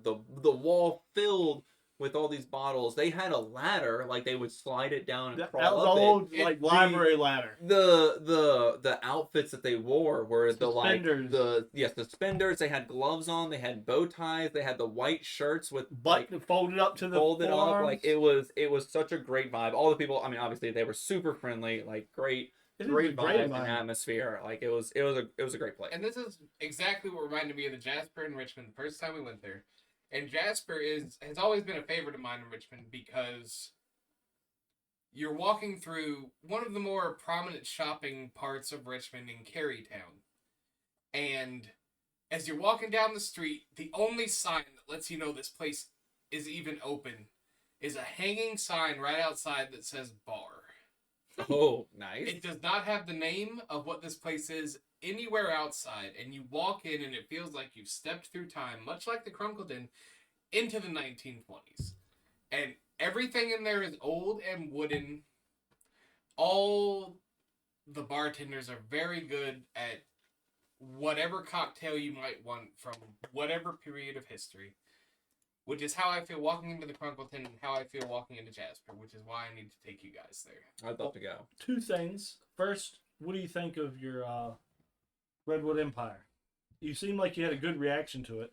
wall filled with all these bottles. They had a ladder, like they would slide it down and That crawl was up old it. like library ladder. The outfits that they wore were the Suspenders. suspenders. They had gloves on. They had bow ties. They had the white shirts with Button folded up to the folded up. forearms. Like it was such a great vibe. All the people. I mean, obviously they were super friendly. Like great It is a great great vibe and vibe. atmosphere. Like it was a great place. And this is exactly what reminded me of the Jasper in Richmond the first time we went there. And Jasper has always been a favorite of mine in Richmond because you're walking through one of the more prominent shopping parts of Richmond in Carytown. And as you're walking down the street, the only sign that lets you know this place is even open is a hanging sign right outside that says bar. Oh, nice. It does not have the name of what this place is anywhere outside, and you walk in and it feels like you've stepped through time, much like the Crunkledon, into the 1920s. And everything in there is old and wooden. All the bartenders are very good at whatever cocktail you might want from whatever period of history. Which is how I feel walking into the Crunkleton and how I feel walking into Jasper, which is why I need to take you guys there. I'd love to go. Two things. First, what do you think of your Redwood Empire? You seem like you had a good reaction to it.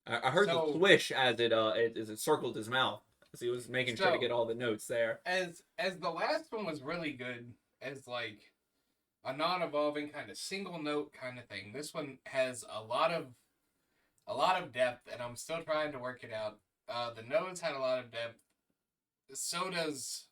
I heard the swish as it circled his mouth as he was making sure to get all the notes there. As the last one was really good as like a non-evolving kind of single note kind of thing. This one has a lot of depth, and I'm still trying to work it out. The notes had a lot of depth. So does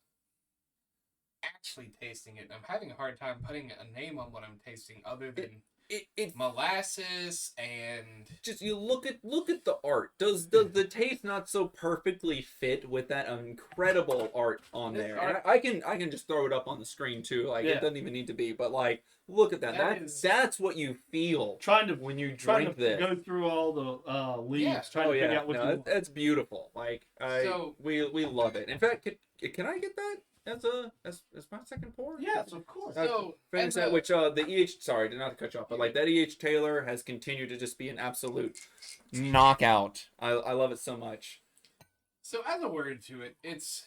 actually tasting it. I'm having a hard time putting a name on what I'm tasting other than It molasses and just you look at the art. Does the taste not so perfectly fit with that incredible art on This there? art- And I can just throw it up on the screen too. Like Yeah. it doesn't even need to be, but like look at that. That's what you feel when you drink this. Go through all the leaves, Yeah. trying to figure out what you want. That's beautiful. Like we love it. In fact, can I get that as my second pour? Yes, of course. So, Finish that, which the EH. Sorry, not to cut you off, but like that EH Taylor has continued to just be an absolute knockout. I love it so much. So as a word to it, it's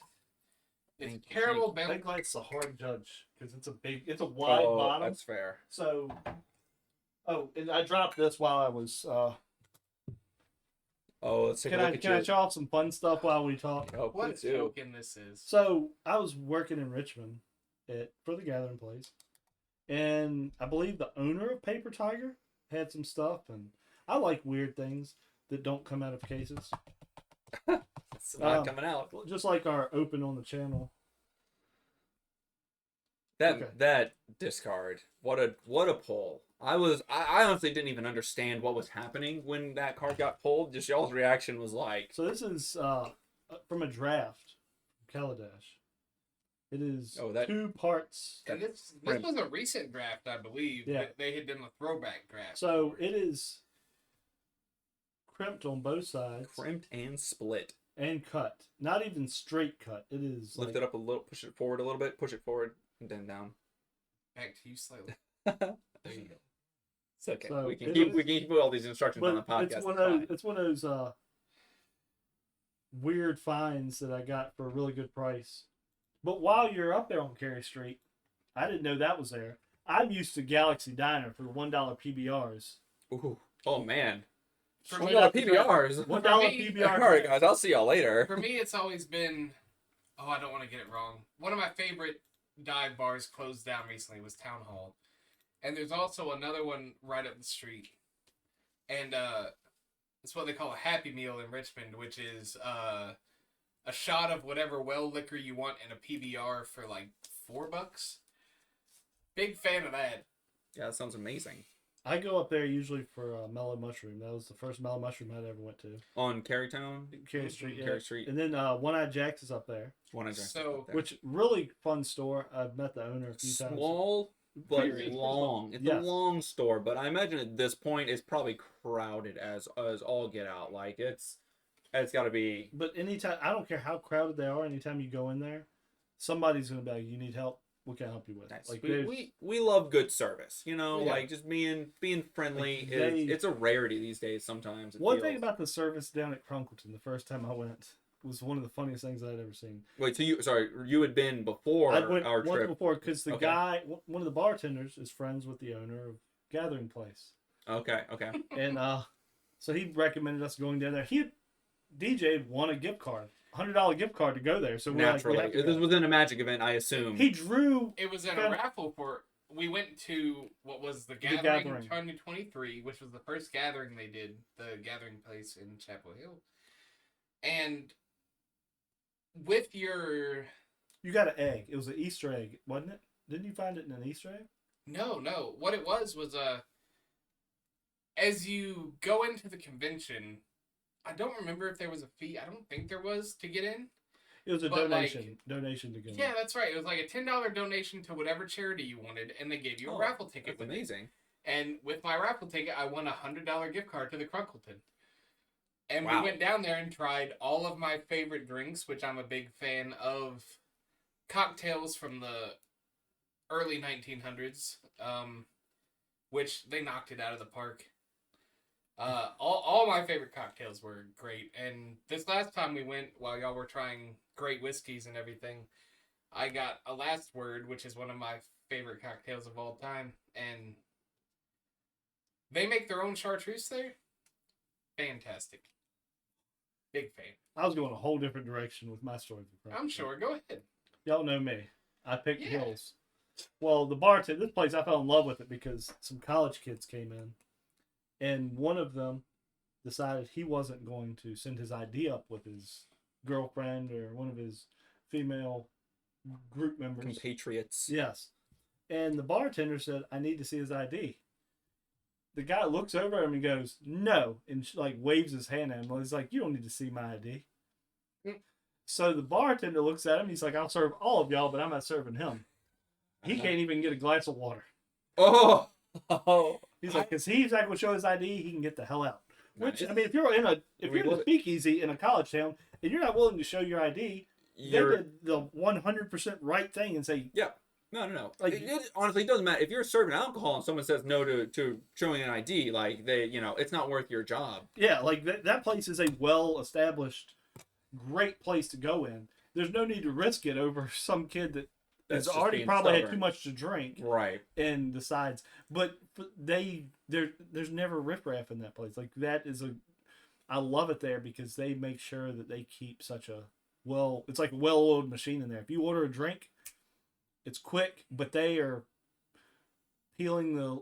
Thank you, caramel Big bell. Light's a hard judge because it's a wide bottom. That's fair. So, and I dropped this while I was. Let's take Can a I look at can I show off some fun stuff while we talk? Oh, What a please do. token this is. So I was working in Richmond for the Gathering Place, and I believe the owner of Paper Tiger had some stuff, and I like weird things that don't come out of cases. It's not coming out. Just like our open on the channel. That discard. What a pull. I honestly didn't even understand what was happening when that card got pulled. Just y'all's reaction was like. So this is from a draft from Kaladesh. It is 2 parts. And this was a recent draft, I believe. Yeah. They had done a throwback draft. So it is crimped on both sides. Crimped and split. And cut. Not even straight cut. It is Lift it up a little, push it forward a little bit, push it forward, and then down. Back to you slightly. There you go. It's okay. So we can keep all these instructions on the But podcast. it's one of those weird finds that I got for a really good price. But while you're up there on Cary Street, I didn't know that was there. I'm used to Galaxy Diner for the $1 PBRs. Ooh. Oh man. For $1 me, PBRs. $1 me- PBR. All right, guys. I'll see y'all later. For me, it's always been. Oh, I don't want to get it wrong. One of my favorite dive bars closed down recently was Town Hall, and there's also another one right up the street, and it's what they call a Happy Meal in Richmond, which is a shot of whatever well liquor you want in a PBR for like $4. Big fan of that. Yeah, that sounds amazing. I go up there usually for Mellow Mushroom. That was the first Mellow Mushroom I ever went to. On Carytown. Cary Street, yeah. Cary Street. And then One Eye Jack's is up there. One I drank. So- Which really fun store. I've met the owner a few times. Small but Pretty long. It's Yes. a long store, but I imagine at this point it's probably crowded as all get out. Like it's got to be. But anytime, I don't care how crowded they are, anytime you go in there, somebody's going to be like, you need help. what can I help you with? Nice. Like we love good service, you know, Yeah. like just being friendly. Like, It's a rarity these days. Sometimes one thing about the service down at Crunkleton the first time I went was one of the funniest things I'd ever seen. Wait, so you had been before I went our once trip before because the Okay. guy, one of the bartenders, is friends with the owner of Gathering Place, Okay. and so he recommended us going down there. DJ won a gift card, $100 gift card to go there. So we're like, Naturally, we have to this go. was in a Magic event, I assume. He drew. It was in a found- raffle for. We went to what was the Gathering, Gathering. 2023, which was the first gathering they did, the Gathering Place in Chapel Hill, and with your You got an egg. It was an Easter egg, wasn't it? Didn't you find it in an Easter egg? no, what it was as you go into the convention, I don't remember if there was a fee. I don't think there was to get in. It was a But, donation. Donation to go. Yeah, that's right. It was like a $10 donation to whatever charity you wanted, and they gave you a raffle ticket That's with it. amazing. And with my raffle ticket, I won a $100 gift card to the Crunkleton. And Wow. we went down there and tried all of my favorite drinks, which I'm a big fan of cocktails from the early 1900s, which they knocked it out of the park. All my favorite cocktails were great. And this last time we went, while y'all were trying great whiskeys and everything, I got a Last Word, which is one of my favorite cocktails of all time. And they make their own chartreuse there. Fantastic. Big fan. I was going a whole different direction with my story. I'm sure. Go ahead. Y'all know me. I picked Yeah. Hills. Well, the bartender, this place, I fell in love with it because some college kids came in, and one of them decided he wasn't going to send his ID up with his girlfriend or one of his female group members. Compatriots. Yes. And the bartender said, I need to see his ID. The guy looks over at him and goes, no, and like waves his hand at him. He's like, you don't need to see my ID. So the bartender looks at him. He's like, I'll serve all of y'all, but I'm not serving him. He can't even get a glass of water. Oh. He's like, because he's not going to show his ID, he can get the hell out. Which, Nice. I mean, if you're in a speakeasy in a college town and you're not willing to show your ID, they did the 100% right thing and say, No. Like- Honestly, it doesn't matter if you're serving alcohol and someone says no to showing an ID. Like it's not worth your job. yeah, like that place is a well-established, great place to go in. There's no need to risk it over some kid that That's has just already being probably had stubborn. too much to drink Right. and decides. But there's never riffraff in that place. Like that is I love it there because they make sure that they keep such a it's like a well-oiled machine in there. If you order a drink, it's quick, but they are peeling the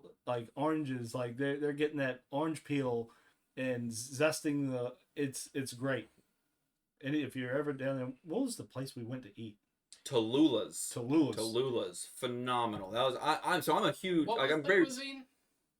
oranges, like they're getting that orange peel and zesting it's great. And if you're ever down there, what was the place we went to eat? Tallulah's phenomenal. That was I'm a huge What was I'm the very cuisine?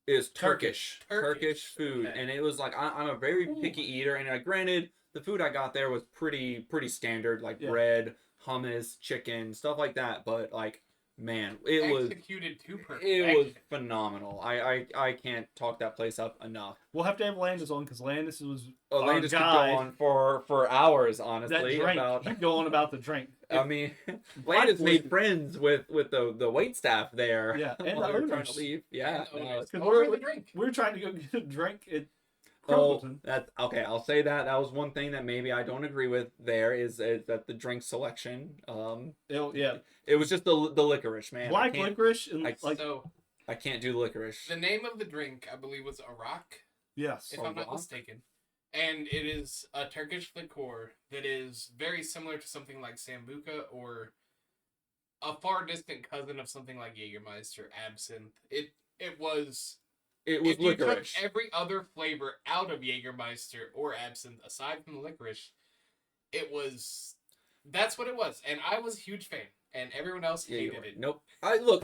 is Turkish Turkish food, okay. and it was like I'm a very picky eater, and granted the food I got there was pretty standard, like bread, hummus, chicken, stuff like that, but like man, it was Executed to perfection. it was phenomenal. I can't talk that place up enough. We'll have to have Landis on because Landis was Landis could go guide. on for hours, that honestly. drink. About He'd go on about the drink. I mean, Landis made friends with the wait staff there. Yeah, and while the they were trying owners. to leave. Yeah, And no, owners. it's- Over the drink. We're trying to go get a drink at oh, Crumpleton. that's okay. I'll say that was one thing that maybe I don't agree with. There is that the drink selection. It was just the licorice, man. Black licorice and So I can't do licorice. the name of the drink, I believe, was Arak, yes. if I'm not Arak? mistaken. And it is a Turkish liqueur that is very similar to something like Sambuca or a far distant cousin of something like Jägermeister, absinthe. It was It was if you licorice. took every other flavor out of Jägermeister or absinthe, aside from the licorice, that's what it was. And I was a huge fan. And everyone else Yeah, you hated were. it. Nope.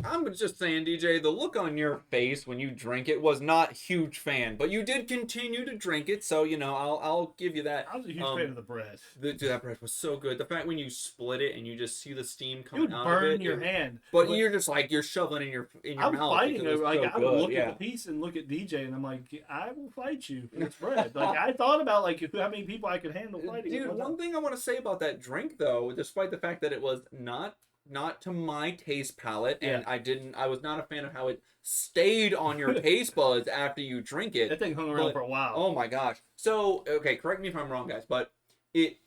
I'm just saying, DJ, the look on your face when you drink it was not huge fan, but you did continue to drink it, so I'll give you that. I was a huge fan of the bread. That bread was so good. The fact when you split it and you just see the steam It coming would out burn of it, your hand. but you're just like you're shoveling in your I was mouth. fighting because over. it's so I would good. look Yeah. at the piece and look at DJ, and I'm like, I will fight you for this bread. Like I thought about how many people I could handle fighting. Dude, one thing I want to say about that drink, though, despite the fact that it was not not to my taste palette, and Yeah. I was not a fan of how it stayed on your taste buds after you drink it. That thing hung around But, for a while. oh my gosh. So, okay, correct me if I'm wrong, guys, but they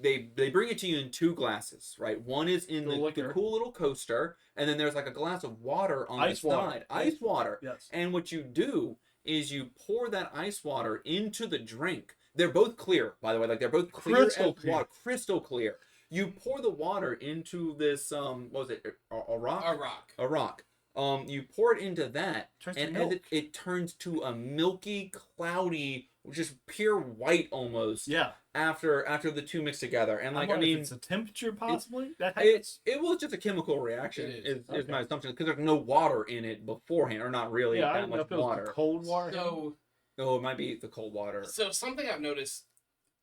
bring it to you in 2 glasses, right? One is in The the liquor. cool little coaster, and then there's like a glass of water on Ice the water. side. Ice water. Yes. And what you do is you pour that ice water into the drink. They're both clear, by the way. Like they're both clear Crystal as water, crystal clear. You pour the water into this what was it, a rock? A rock. A rock. You pour it into that, Turns to and milk. as it turns to a milky, cloudy, just pure white almost. Yeah. After the two mix together, and like I wonder if mean, it's a temperature possibly that happens. it was just a chemical reaction. It Is Okay. my assumption because there's no water in it beforehand, or not really Yeah, I that didn't know much if it was water. the cold water. So Oh, it might be the cold water. so something I've noticed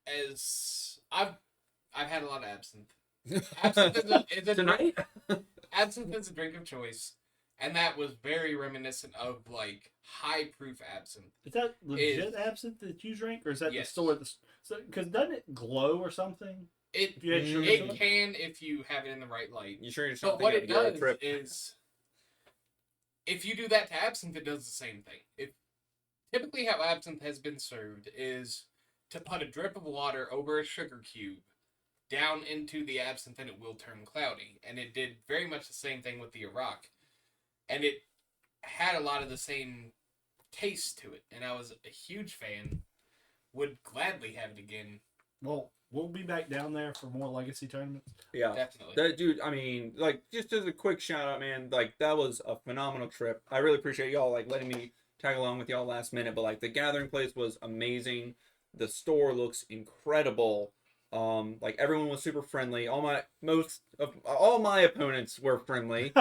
as I've had a lot of absinthe. Absinthe is a Tonight? absinthe is a drink of choice, and that was very reminiscent of like high proof absinthe. Is that legit absinthe that you drink, or is that Yes. the store? Because doesn't it glow or something? It If you had sugar it to it? can if you have it in the right light. You sure you're But not what thinking it of Euro does Trip? is, if you do that to absinthe, it does the same thing. Typically how absinthe has been served is to put a drip of water over a sugar cube down into the absinthe, and it will turn cloudy. And it did very much the same thing with the Iraq, and it had a lot of the same taste to it. And I was a huge fan. Would gladly have it again. Well, we'll be back down there for more legacy tournaments. Yeah. Definitely. That dude, I mean, like, just as a quick shout out, man, like, that was a phenomenal trip. I really appreciate y'all, like, letting me tag along with y'all last minute, but, like, the gathering place was amazing. The store looks incredible. Like, everyone was super friendly. All my opponents were friendly.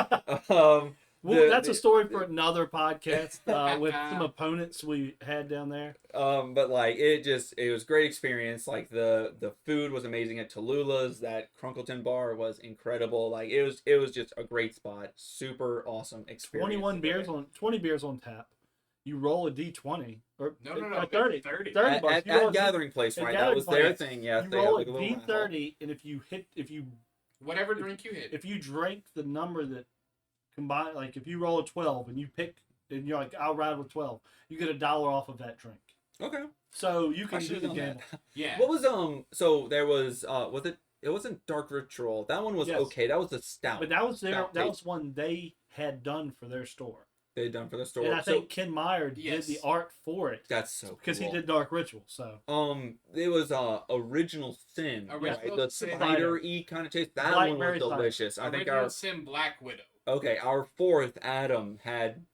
Well, that's a story for another podcast with some opponents we had down there. But like it was a great experience. Like the food was amazing at Tallulah's. That Crunkleton bar was incredible. Like it was just a great spot. Super awesome experience. 20 beers on tap. You roll a D20 or No, 30. 30. 30 bucks. At, You roll at a Gathering Place, at right? Gathering That was their Place, thing. Yeah, you they had roll like a a little raffle. D30, and if you Whatever drink you hit. if you drink the number that combine, like if you roll a 12 and you pick and you're like, I'll ride with 12, you get $1 off of that drink. Okay. So you I can do should've the done gamble. that. Yeah. What was so there was it wasn't Dark Ritual. That one was Yes. okay. That was the stout. But that was Stout that taste was one they had done for their store. they had done for the store. And I So think Ken Meyer Yes. did the art for it that's so cool. because he did Dark Ritual. So It was Original Sin, Original right? The Sin. cider-y kind of taste. That one was Blackberry cider. delicious. I think Original Sin Black Widow. our fourth Adam had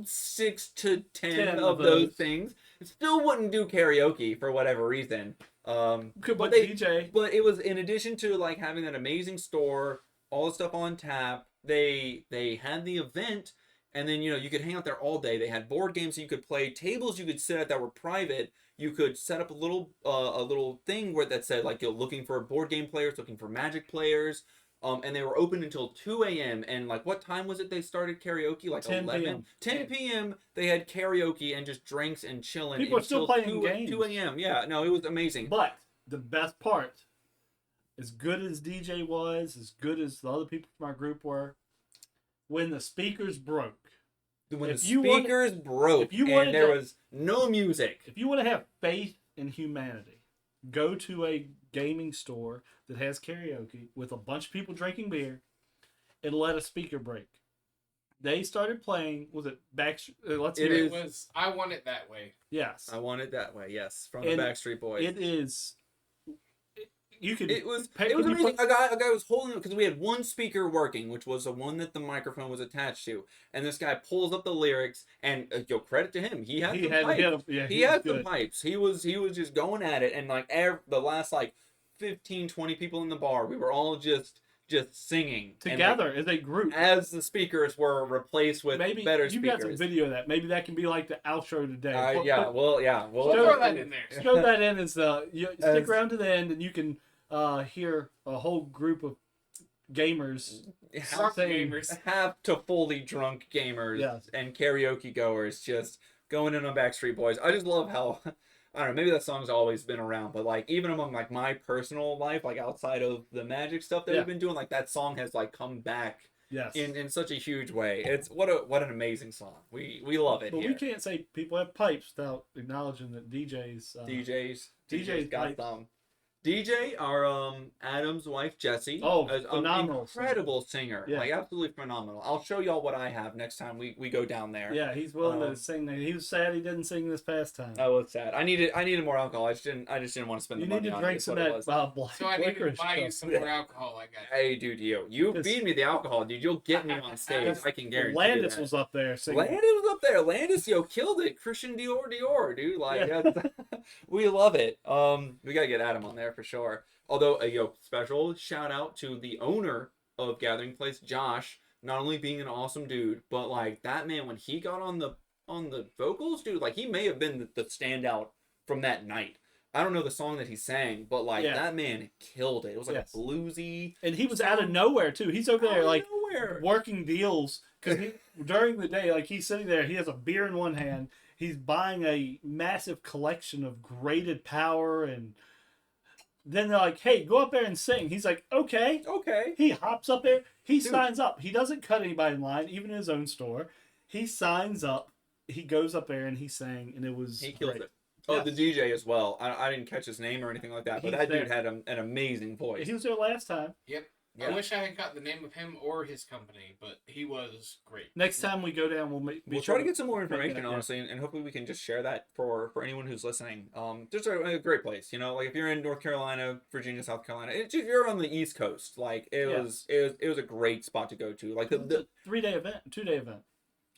6 to 10 10 of of those those. things. It still wouldn't do karaoke for whatever reason. but But DJ, it was in addition to like having that amazing store, all the stuff on tap. They had the event, and then you could hang out there all day. They had board games that you could play, tables you could sit at that were private. You could set up a little thing where that said like you're looking for board game players, looking for Magic players. And they were open until 2 a.m. And like, what time was it they started karaoke? Like 10 11? p.m. 10 p.m. They had karaoke and just drinks and chilling. People are still until playing games. 2 a.m. Yeah, no, it was amazing. but the best part, as good as DJ was, as good as the other people from our group were, when the speakers broke. When if the you wanted- speakers broke if you and wanted there to- was no music. If you want to have faith in humanity, go to a gaming store that has karaoke with a bunch of people drinking beer and let a speaker break. They started playing, was it let's It hear is- It was I Want It That Way. Yes. I want it that way, yes. From And the Backstreet Boys. It is. You could. It was Can you amazing. put- A guy was holding it because we had one speaker working, which was the one that the microphone was attached to. And this guy pulls up the lyrics, and credit to him, he had He some had. pipes. Yeah, He was had some good. pipes. He was just going at it, and like the last like 15, 20 people in the bar, we were all just singing and, Together as a group. like, as the speakers were replaced with Maybe better you got some speakers. video of that. Maybe that can be like the outro today. We'll We'll throw that in there. Throw that in as you stick As- around to the end, and you can hear a whole group of gamers. Drunk saying- gamers. Half to fully drunk gamers Yes. and karaoke goers just going in on Backstreet Boys. I just love how I don't know, maybe that song's always been around, but like even among like my personal life, like outside of the magic stuff that Yeah. we've been doing, like that song has like come back Yes. in such a huge way. It's what an amazing song. We love it But here. we can't say people have pipes without acknowledging that DJs. DJ's got pipes. some. DJ, our Adam's wife Jessie, Oh, is phenomenal incredible singer. Yeah. Like absolutely phenomenal. I'll show y'all what I have next time we go down there. Yeah, he's willing to sing. He was sad he didn't sing this past time. Oh, it's sad. I needed more alcohol. I just didn't want to spend You the need money to on drink it. some What of it was. that black So I need to licorice buy you stuff. some more alcohol. I got you. Hey, dude, you Because- feed me the alcohol, dude. You'll get me on stage. I can guarantee Landis that. was up there singing. Landis was up there. Landis, killed it. Christian Dior, dude. Like, we love it. We gotta get Adam on there for sure. Although, special shout out to the owner of Gathering Place, Josh. Not only being an awesome dude, but like that man when he got on the vocals, dude, like he may have been the standout from that night. I don't know the song that he sang, but like that man killed it. It was like a bluesy, and he was out of nowhere too. He's over there like nowhere. working deals because during the day, like he's sitting there, he has a beer in one hand, he's buying a massive collection of graded power, and then they're like, "Hey, go up there and sing." He's like, "Okay." He hops up there. He signs up. He doesn't cut anybody in line, even in his own store. He signs up. He goes up there and he sang, and he killed it. Oh, the DJ as well. I didn't catch his name or anything like that, but that dude had an amazing voice. He was there last time. Yep. Yeah. I wish I had got the name of him or his company, but he was great. Next time we go down, we'll try to get some more information, honestly, and hopefully we can just share that for anyone who's listening. Just a great place, like if you're in North Carolina, Virginia, South Carolina, if you're on the East Coast, like it was a great spot to go to. Like the 3-day event, 2-day event.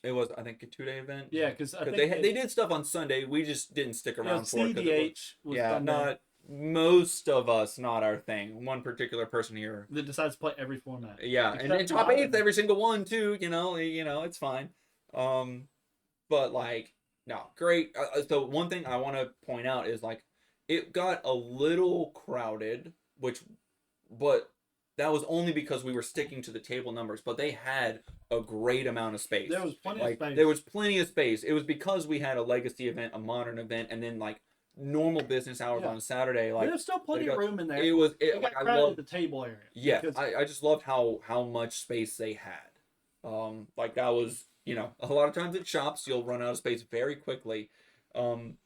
It was, I think, a 2-day event. Yeah, because they did stuff on Sunday. We just didn't stick around for it. CDH was not most of us, not our thing. One particular person here that decides to play every format. Yeah, and top 8th every single one too. It's fine. But like, no, great. So one thing I want to point out is like, it got a little crowded, but that was only because we were sticking to the table numbers. But they had a great amount of space. There was plenty of space. There was plenty of space. It was because we had a legacy event, a modern event, and then like normal business hours on Saturday. Like there's still plenty of room in there. It got crowded at the table area. Yeah, I just loved how much space they had. Like that was a lot of times at shops you'll run out of space very quickly. And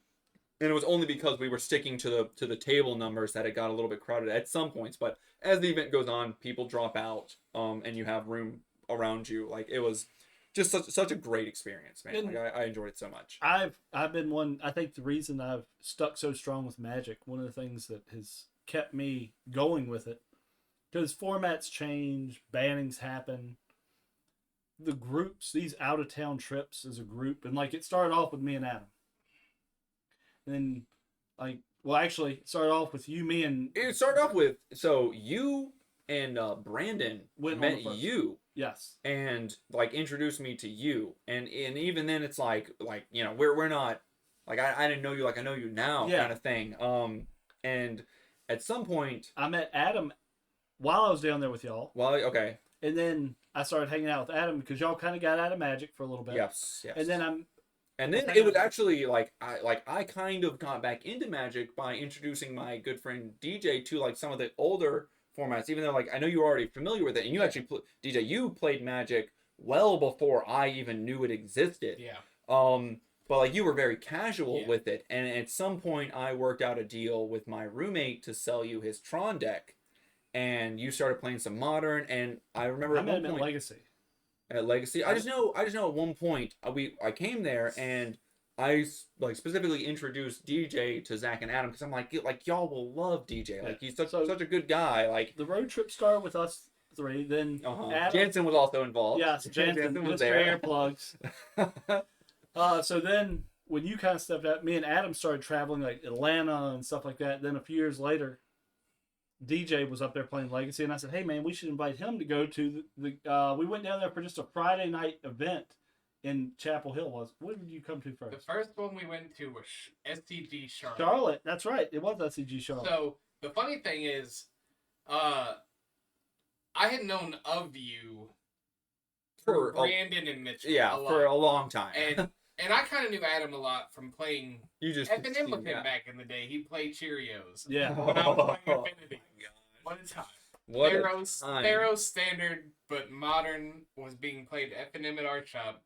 it was only because we were sticking to the table numbers that it got a little bit crowded at some points. But as the event goes on, people drop out, and you have room around you. Like it was just such a great experience, man. Like I enjoyed it so much. I've been one. I think the reason I've stuck so strong with Magic, one of the things that has kept me going with it, because formats change, bannings happen. The groups, these out of town trips as a group, and like it started off with me and Adam. And then, actually, it started off with you, me, and it started off with you and Brandon met you. Yes. And like introduced me to you, and even then it's like we're not like I didn't know you like I know you now kind of thing. And at some point I met Adam while I was down there with y'all. Well, okay. And then I started hanging out with Adam because y'all kind of got out of Magic for a little bit. Yes. And then it was actually I kind of got back into Magic by introducing my good friend DJ to like some of the older formats, even though like I know you were already familiar with it, and you actually DJ, you played Magic well before I even knew it existed. Yeah. But like you were very casual with it, and at some point I worked out a deal with my roommate to sell you his Tron deck, and you started playing some Modern, and I remember at one point Legacy. At Legacy, I just know at one point I came there and I like specifically introduced DJ to Zach and Adam because I'm like y'all will love DJ. Like he's such a good guy. Like the road trip started with us 3. Then Adam, Jansen was also involved. Yes, Jansen was there. Earplugs. So then when you kind of stepped out, me and Adam started traveling like Atlanta and stuff like that. Then a few years later, DJ was up there playing Legacy, and I said, "Hey man, we should invite him to go to the." We went down there for just a Friday night event in Chapel Hill. What did you come to first? The first one we went to was SCG Charlotte. Charlotte, that's right. It was SCG Charlotte. So the funny thing is, I had known of you for Brandon and Mitchell. Yeah, for a long time. And I kind of knew Adam a lot from playing You just F&M with him yeah. back in the day. He played Cheerios. Yeah. When I was playing Oh, Affinity. What a time. what a Theros, time. Theros standard, but modern was being played F&M at our shop.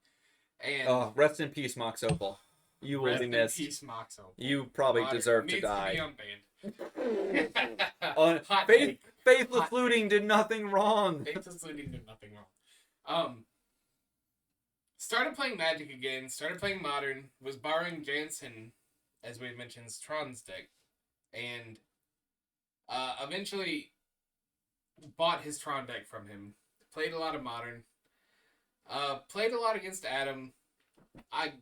And Oh, rest in peace, Mox Opal. You will rest be in missed. peace, Moxo. You probably Modern deserve to needs die. To be unbanned. Hot Faith, take. faithless Hot looting did nothing wrong. Faithless looting did nothing wrong. Started playing Magic again. Started playing Modern. Was borrowing Jansen, as we had mentioned, Tron's deck, and eventually bought his Tron deck from him. Played a lot of Modern. Played a lot against Adam. I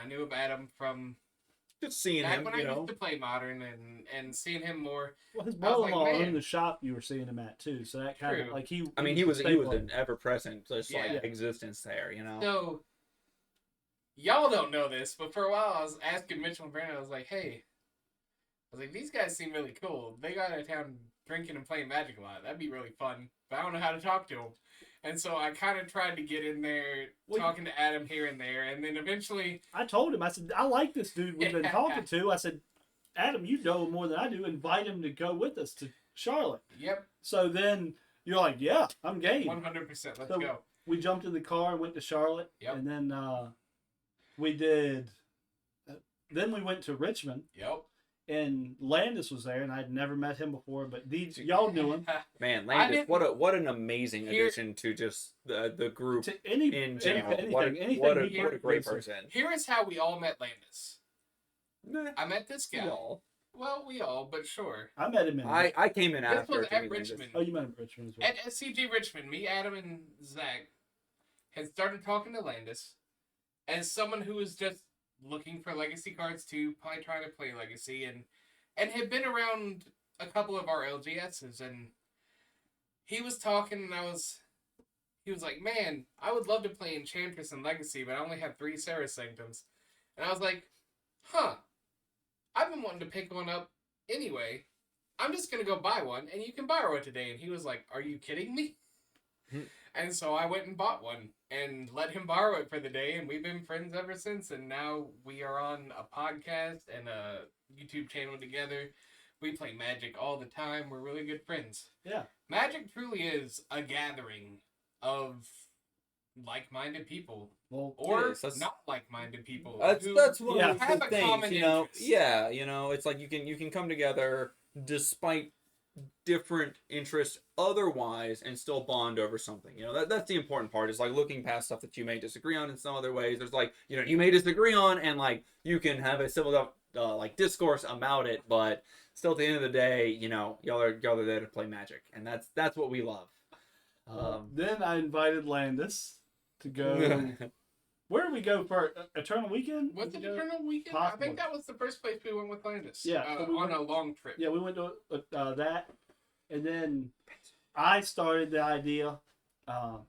knew of Adam from Just seeing back him, when you I know. used to play Modern and seeing him more. Well, his I was like, brother-in-law man. owned the shop you were seeing him at too, so that kind of True. like he. I mean, he was stable. an ever present, just Yeah. like existence there, you know. So, y'all don't know this, but for a while I was asking Mitchell and Brandon, I was like, hey, these guys seem really cool. They got out of town drinking and playing Magic a lot. That'd be really fun, but I don't know how to talk to them. And so I kind of tried to get in there, talking to Adam here and there, and then eventually... I told him, I said, I like this dude we've been talking to. I said, Adam, you know him more than I do. Invite him to go with us to Charlotte. Yep. So then you're like, yeah, I'm game. 100%. Let's So go. we jumped in the car and went to Charlotte. Yep. And then we did. Then we went to Richmond. Yep. And Landis was there, and I'd never met him before, but these y'all knew him. Man, Landis, what an amazing addition to just the group To any in general. anything, What a he great brings. person. Here is how we all met Landis. Nah, I met this guy. we all. Well, we all, but sure. I met him in. I came in This after. was to at meet Landis. Richmond. Oh, you met him in Richmond as well. At SCG Richmond, me, Adam, and Zach had started talking to Landis as someone who was just looking for Legacy cards too, probably trying to play Legacy, and had been around a couple of our LGSs, and he was talking, and he was like, man, I would love to play Enchantress and Legacy, but I only have 3 Sarah Sanctums. And I was like, huh, I've been wanting to pick one up anyway. I'm just going to go buy one, and you can borrow it today. And he was like, are you kidding me? And so I went and bought one and let him borrow it for the day, and we've been friends ever since. And now we are on a podcast and a YouTube channel together. We play Magic all the time. We're really good friends. Yeah. Magic truly is a gathering of like-minded people, Well, or Yes, not like-minded people. That's who one Yeah. of have the a things, common you know. interest. Yeah, you know, it's like you can come together despite different interests otherwise and still bond over something. You know, that's the important part, is like looking past stuff that you may disagree on in some other ways. There's like, you know, you may disagree on, and like you can have a civil like discourse about it, but still at the end of the day, you know, y'all are there to play Magic, and that's what we love. then I invited Landis to go. Where did we go for Eternal Weekend? Was Did it we go? Eternal Weekend? I Possibly. think that was the first place we went with Landis. Yeah, so we on went- a long trip. Yeah, we went to that, and then I started the idea,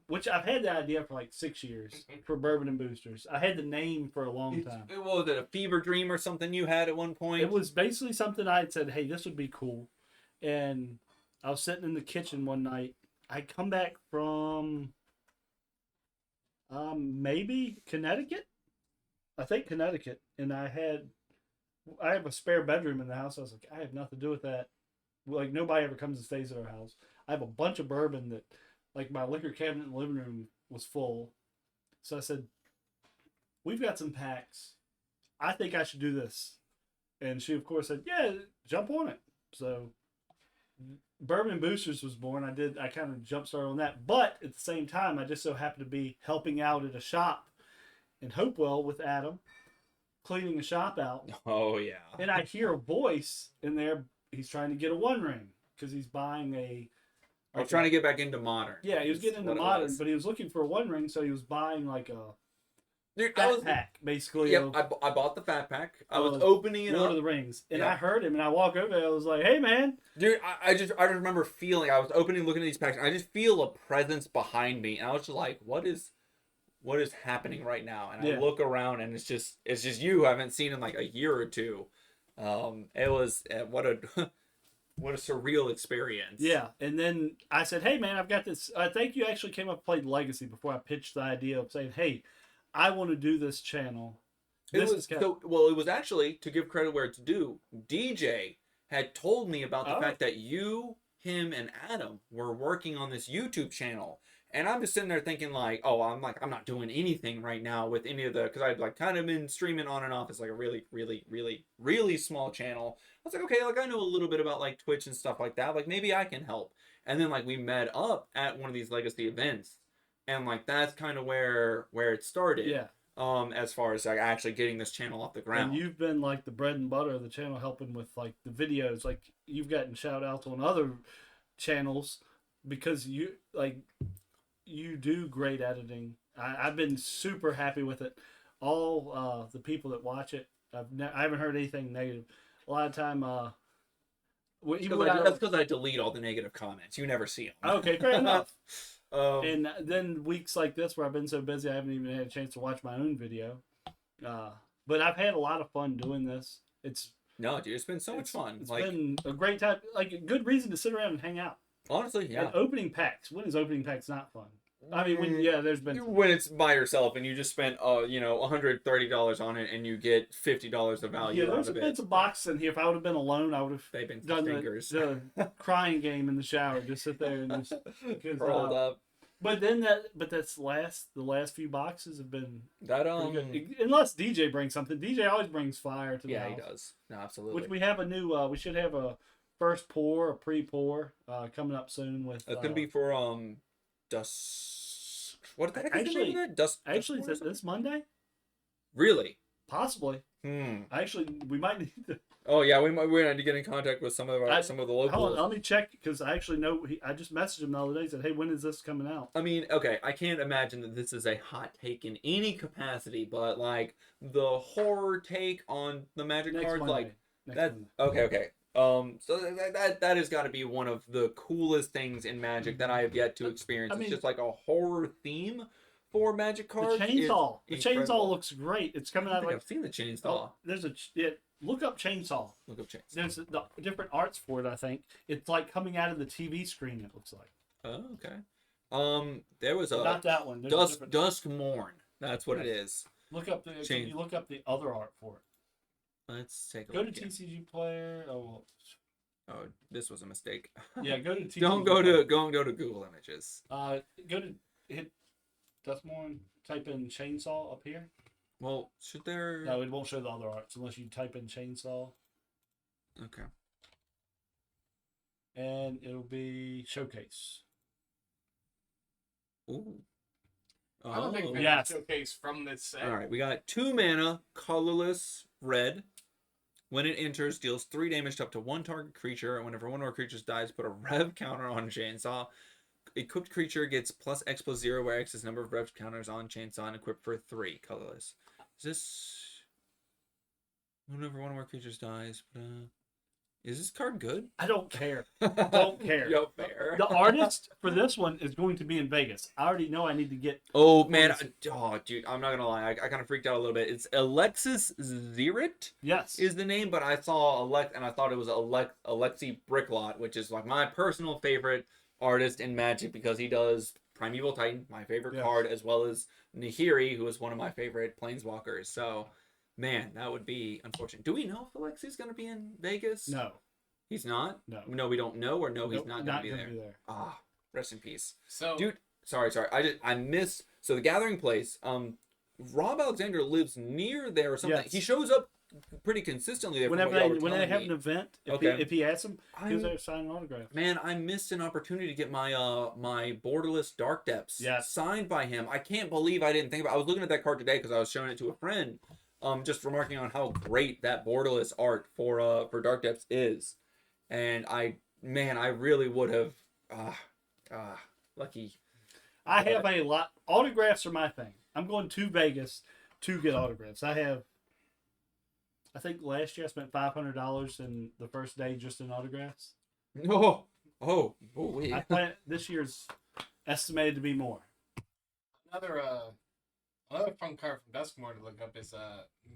which I've had the idea for like 6 years for Bourbon and Boosters. I had the name for a long time. What was it, a fever dream or something you had at one point? It was basically something I had said, hey, this would be cool. And I was sitting in the kitchen one night. I come back from maybe Connecticut. I think Connecticut. And I have a spare bedroom in the house. I was like, I have nothing to do with that. Like, nobody ever comes and stays at our house. I have a bunch of bourbon that, like, my liquor cabinet in the living room was full. So I said, we've got some packs. I think I should do this. And she, of course, said, yeah, jump on it. So Bourbon and Boosters was born. I kind of jump started on that. But at the same time, I just so happened to be helping out at a shop in Hopewell with Adam, cleaning the shop out. Oh yeah. And I hear a voice in there. He's trying to get a one ring because he's buying a. I was trying to get back into Modern. Yeah, he was getting into What it Modern, was. but he was looking for a one ring, so he was buying like a Dude, fat pack, basically. Yep, of I bought the fat pack. I was of opening it Lord up. of the Rings, and Yeah. I heard him, and I walk over there. I was like, "Hey, man!" Dude, I just remember feeling, I was opening, looking at these packs, and I just feel a presence behind me, and I was just like, what is happening right now? And Yeah. I look around, and it's just you. I haven't seen in like a year or two. It was what a what a surreal experience. Yeah, and then I said, "Hey, man, I've got this." I think you actually came up and played Legacy before I pitched the idea of saying, "Hey, I want to do this channel It was actually, to give credit where it's due, DJ had told me about the fact that you, him, and Adam were working on this YouTube channel. And I'm just sitting there thinking like, oh, I'm not doing anything right now with any of the, because I'd like kind of been streaming on and off as like a really, really, really, really small channel. I was like, okay, like I know a little bit about like Twitch and stuff like that. Like maybe I can help. And then like we met up at one of these legacy events, and like that's kind of where it started. Yeah. As far as like actually getting this channel off the ground. And you've been like the bread and butter of the channel, helping with like the videos. Like you've gotten shout outs on other channels because you do great editing. I've been super happy with it. All the people that watch it, I haven't heard anything negative. A lot of time, that's because I delete all the negative comments. You never see them. Okay, fair enough. And then weeks like this where I've been so busy, I haven't even had a chance to watch my own video. But I've had a lot of fun doing this. No, dude, it's been so much fun. It's been a great time. Like a good reason to sit around and hang out. Honestly, yeah. And opening packs. When is opening packs not fun? I mean, when it's by yourself and you just spent $130 on it and you get $50 of value. Yeah, there's been some boxes in here. If I would have been alone, I would have done the crying game in the shower. Just sit there and just rolled up. But then that's the last few boxes have been that pretty good. Unless DJ brings something. DJ always brings fire to the house. Yeah, he does. No, absolutely. Which we have a new. We should have a first pour, a pre-pour coming up soon with. It's gonna be for What the heck is the name of that? Actually, is it this Monday? Really? Possibly. Actually, we might need to. Oh yeah, we need to get in contact with some of the locals. Hold on, let me check because I actually know. I just messaged him the other day. Said, "Hey, when is this coming out?" I mean, okay, I can't imagine that this is a hot take in any capacity, but like the horror take on the Magic Next cards, Monday. like Next that. Monday. Okay. So that has got to be one of the coolest things in Magic that I have yet to experience. It's just like a horror theme for Magic cards. The chainsaw looks great. It's coming out. I've seen the chainsaw. There's look up chainsaw. Look up chainsaw. There's the different arts for it. I think it's like coming out of the TV screen. It looks like. Oh, okay. There was a not that one. Duskmourn. That's what it is. Look up you look up the other art for it. Let's take a look. Go to again. TCG Player. Oh, this was a mistake. Yeah, go to TCG. Don't go to Google Images. Go to hit Duskmourn. Type in chainsaw up here. Well, should there? No, it won't show the other arts unless you type in chainsaw. Okay. And it'll be showcase. Ooh. I don't think showcase from this set. All right, we got 2 mana, colorless, red. When it enters, deals 3 damage to up to 1 target creature, and whenever one of our creatures dies, put a rev counter on Chainsaw. Equipped creature gets +X+0, where X is number of rev counters on Chainsaw, and equipped for 3, colorless. Is this... Whenever one of our creatures dies... Is this card good? I don't care. Don't care. Yo, fair. The artist for this one is going to be in Vegas. I already know I need to get... Oh, man. Oh, dude. I'm not going to lie. I kind of freaked out a little bit. It's Alexis Zirit. Yes. Is the name, but I saw and I thought it was Alexi Bricklot, which is like my personal favorite artist in Magic because he does Primeval Titan, my favorite card, as well as Nahiri, who is one of my favorite Planeswalkers. So... Man, that would be unfortunate. Do we know if Alexi's going to be in Vegas? No. He's not? No, we don't know, or no, he's not going to be there. Ah, rest in peace. So, dude, sorry. I missed. So the Gathering Place. Rob Alexander lives near there or something. Yes. He shows up pretty consistently there. Whenever they have an event, if he has them, he was there signing autographs. Man, I missed an opportunity to get my my Borderless Dark Depths signed by him. I can't believe I didn't think about it. I was looking at that card today because I was showing it to a friend. Just remarking on how great that borderless art for Dark Depths is, and I really would have lucky. I have a lot. Autographs are my thing. I'm going to Vegas to get autographs. I think last year I spent $500 in the first day just in autographs. Oh, wait. I plan this year's estimated to be more. Another fun card from Duskmourn to look up is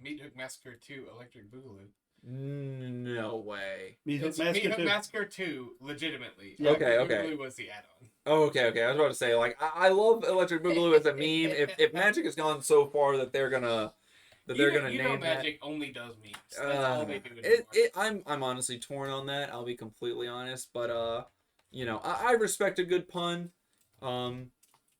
Meat Hook Massacre 2 Electric Boogaloo. No way. Meat Hook Massacre 2, legitimately. Yeah, okay. Boogaloo was the add-on. Oh, okay. I was about to say, like, I love Electric Boogaloo as a meme. If Magic has gone so far that they're gonna that they're gonna you name know that. Magic only does memes. That's all they do anymore. I'm honestly torn on that. I'll be completely honest, but I respect a good pun.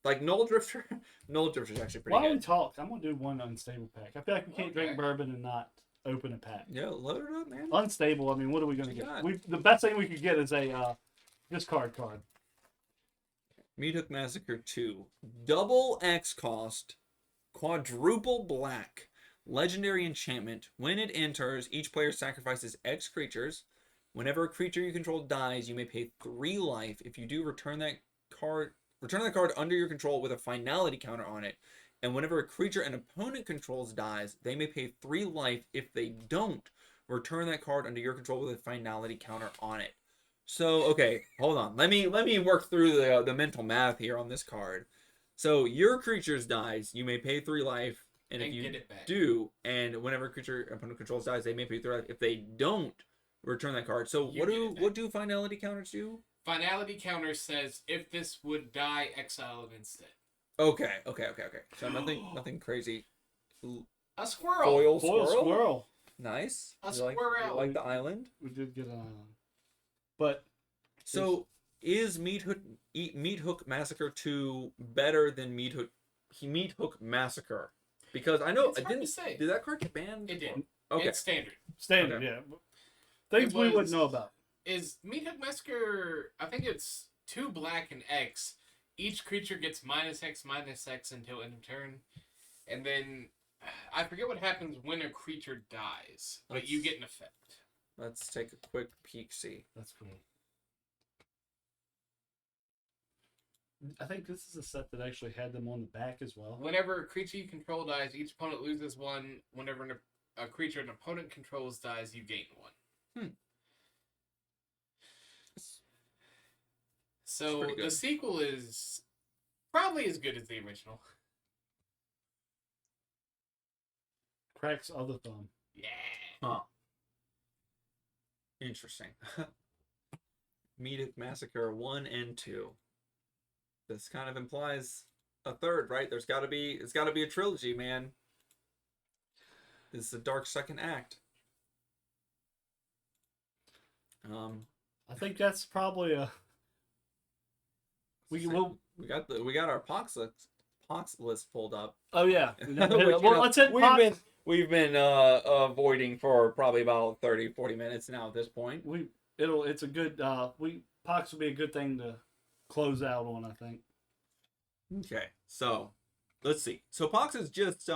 Like Null Drifter, Null Drifter is actually pretty While we good. talk, I'm gonna do one unstable pack. I feel like we can't drink bourbon and not open a pack. Yeah, load it up, man. Unstable. I mean, what are we gonna What you get? got? The best thing we could get is a discard card. Meat Hook Massacre 2. Double X cost, quadruple black. Legendary enchantment. When it enters, each player sacrifices X creatures. Whenever a creature you control dies, you may pay 3 life. If you do, return that card under your control with a finality counter on it. And whenever a creature an opponent controls dies, they may pay 3 life. If they don't, return that card under your control with a finality counter on it. So, okay, hold on. Let me work through the mental math here on this card. So, your creatures dies, you may pay 3 life, and if you get it back. do, and whenever a creature opponent controls dies, they may pay 3 life. If they don't, return that card. So, what do finality counters do? Finality counter says if this would die, exile it instead. Okay. So nothing crazy. A squirrel. Foil squirrel. Nice. A You squirrel. like the island? We did get an island. But so is Meat Hook Massacre 2 better than Meat Hook Massacre? Because I know It's hard to say. Did that card get banned? It did. Okay. It's standard. Standard, Okay. yeah. Things we wouldn't know about. Is Meat Hook Massacre, I think it's 2 black and X. Each creature gets -X until end of turn. And then I forget what happens when a creature dies, but you get an effect. Let's take a quick peek, see. That's cool. I think this is a set that actually had them on the back as well. Whenever a creature you control dies, each opponent loses 1. Whenever a creature an opponent controls dies, you gain 1. So the sequel is probably as good as the original. Cracks other thumb. Yeah. Huh. Interesting. Meat Hook Massacre 1 and 2. This kind of implies a third, right? It's got to be a trilogy, man. This is a dark second act. I think that's probably a. We got our Pox list pulled up. Oh yeah. Let's hit Pox. We've been avoiding for probably about 30-40 minutes now at this point. It's a good Pox would be a good thing to close out on, I think. Okay, so let's see. So Pox is just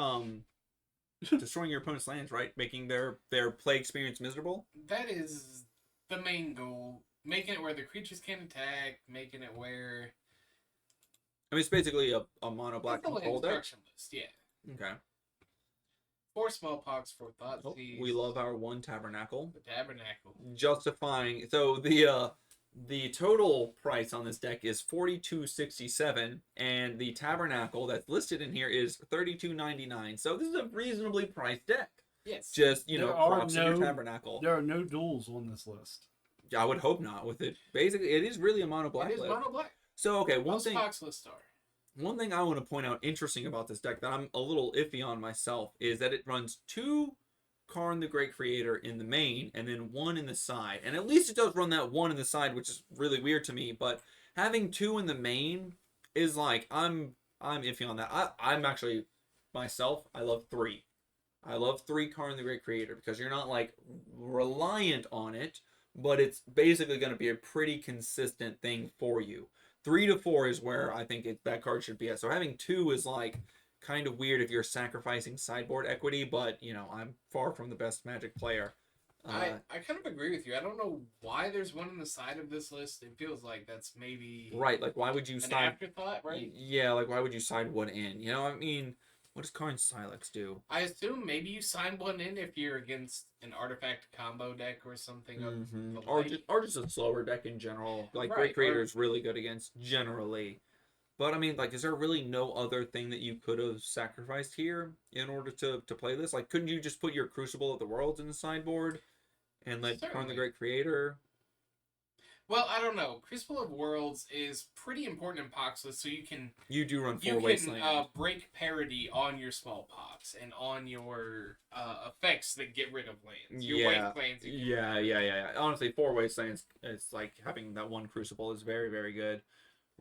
destroying your opponent's lands, right? Making their play experience miserable. That is the main goal. Making it where the creatures can't attack. Making it where. I mean, it's basically a mono black control deck. List, yeah. Okay. 4 smallpox, 4 thoughts. Oh, we love our 1 tabernacle. The tabernacle. Justifying. So the total price on this deck is $42.67, and the tabernacle that's listed in here is $32.99. So this is a reasonably priced deck. Yes. Just props to your tabernacle. There are no duels on this list. I would hope not. With it, basically, it is really a mono black. It is mono black. So okay, Most Pox lists are. One thing I want to point out interesting about this deck that I'm a little iffy on myself is that it runs 2 Karn the Great Creator in the main and then 1 in the side. And at least it does run that 1 in the side, which is really weird to me. But having 2 in the main is like, I'm iffy on that. I'm actually, myself, I love 3. I love 3 Karn the Great Creator because you're not like reliant on it, but it's basically going to be a pretty consistent thing for you. 3 to 4 is where I think that card should be at. So having 2 is like kind of weird if you're sacrificing sideboard equity, but I'm far from the best Magic player. I kind of agree with you. I don't know why there's 1 on the side of this list. It feels like that's maybe right. Like why would you an side afterthought, right? Yeah, like why would you side 1 in? I mean, what does Karn Silex do? I assume maybe you sign 1 in if you're against an artifact combo deck or something. Mm-hmm. Or just a slower deck in general. Like Great Creator is really good against generally. But I mean, like, is there really no other thing that you could have sacrificed here in order to play this? Like, couldn't you just put your Crucible of the Worlds in the sideboard and let Karn the Great Creator? Well, I don't know. Crucible of Worlds is pretty important in Poxless, so You do run you 4 can Wasteland. break parity on your small pox and on your effects that get rid of lands. Your Yeah. wastelands. Yeah. Honestly, 4 Wastelands, it's like having that one Crucible is very, very good.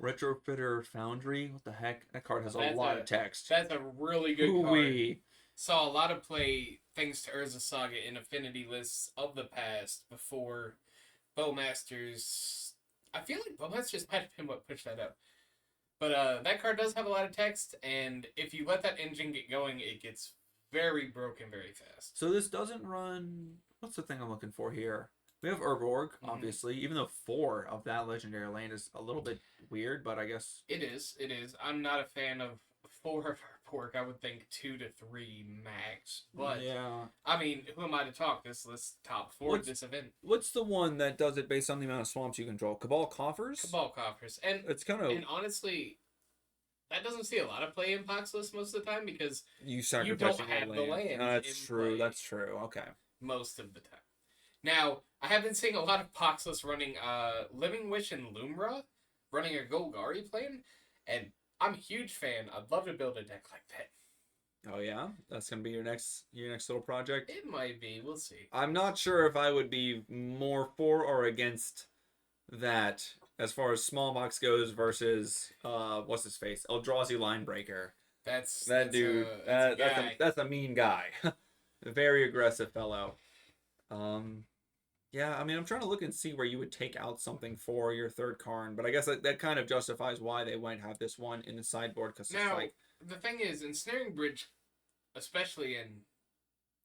Retrofitter Foundry, what the heck? That card has a lot of text. That's a really good card. Hoo-wee. Saw a lot of play thanks to Urza Saga in affinity lists of the past before Bowmasters. I feel like Bowmasters might have been what pushed that up. But that card does have a lot of text, and if you let that engine get going, it gets very broken very fast. So this doesn't run. What's the thing I'm looking for here? We have Urborg, obviously, even though 4 of that legendary land is a little bit weird, but I guess It is. I'm not a fan of 4 of Urborg. I would think 2 to 3 max. But yeah. I mean, who am I to talk? This list top 4 at this event. What's the one that does it based on the amount of swamps you control? Cabal Coffers? Cabal Coffers. And it's kind of. And honestly, that doesn't see a lot of play in Poxless most of the time because you don't have the land. That's true. That's true. Okay. Most of the time. Now, I have been seeing a lot of Poxless running Living Wish and Lumra, running a Golgari plan, and I'm a huge fan. I'd love to build a deck like that. Oh yeah, that's gonna be your next little project. It might be. We'll see. I'm not sure if I would be more for or against that as far as small box goes versus what's his face, Eldrazi Linebreaker. That's dude. That's a mean guy. A very aggressive fellow. Yeah, I mean, I'm trying to look and see where you would take out something for your third Karn, but I guess that kind of justifies why they went have this one in the sideboard, because it's like... the thing is, Ensnaring Bridge, especially in,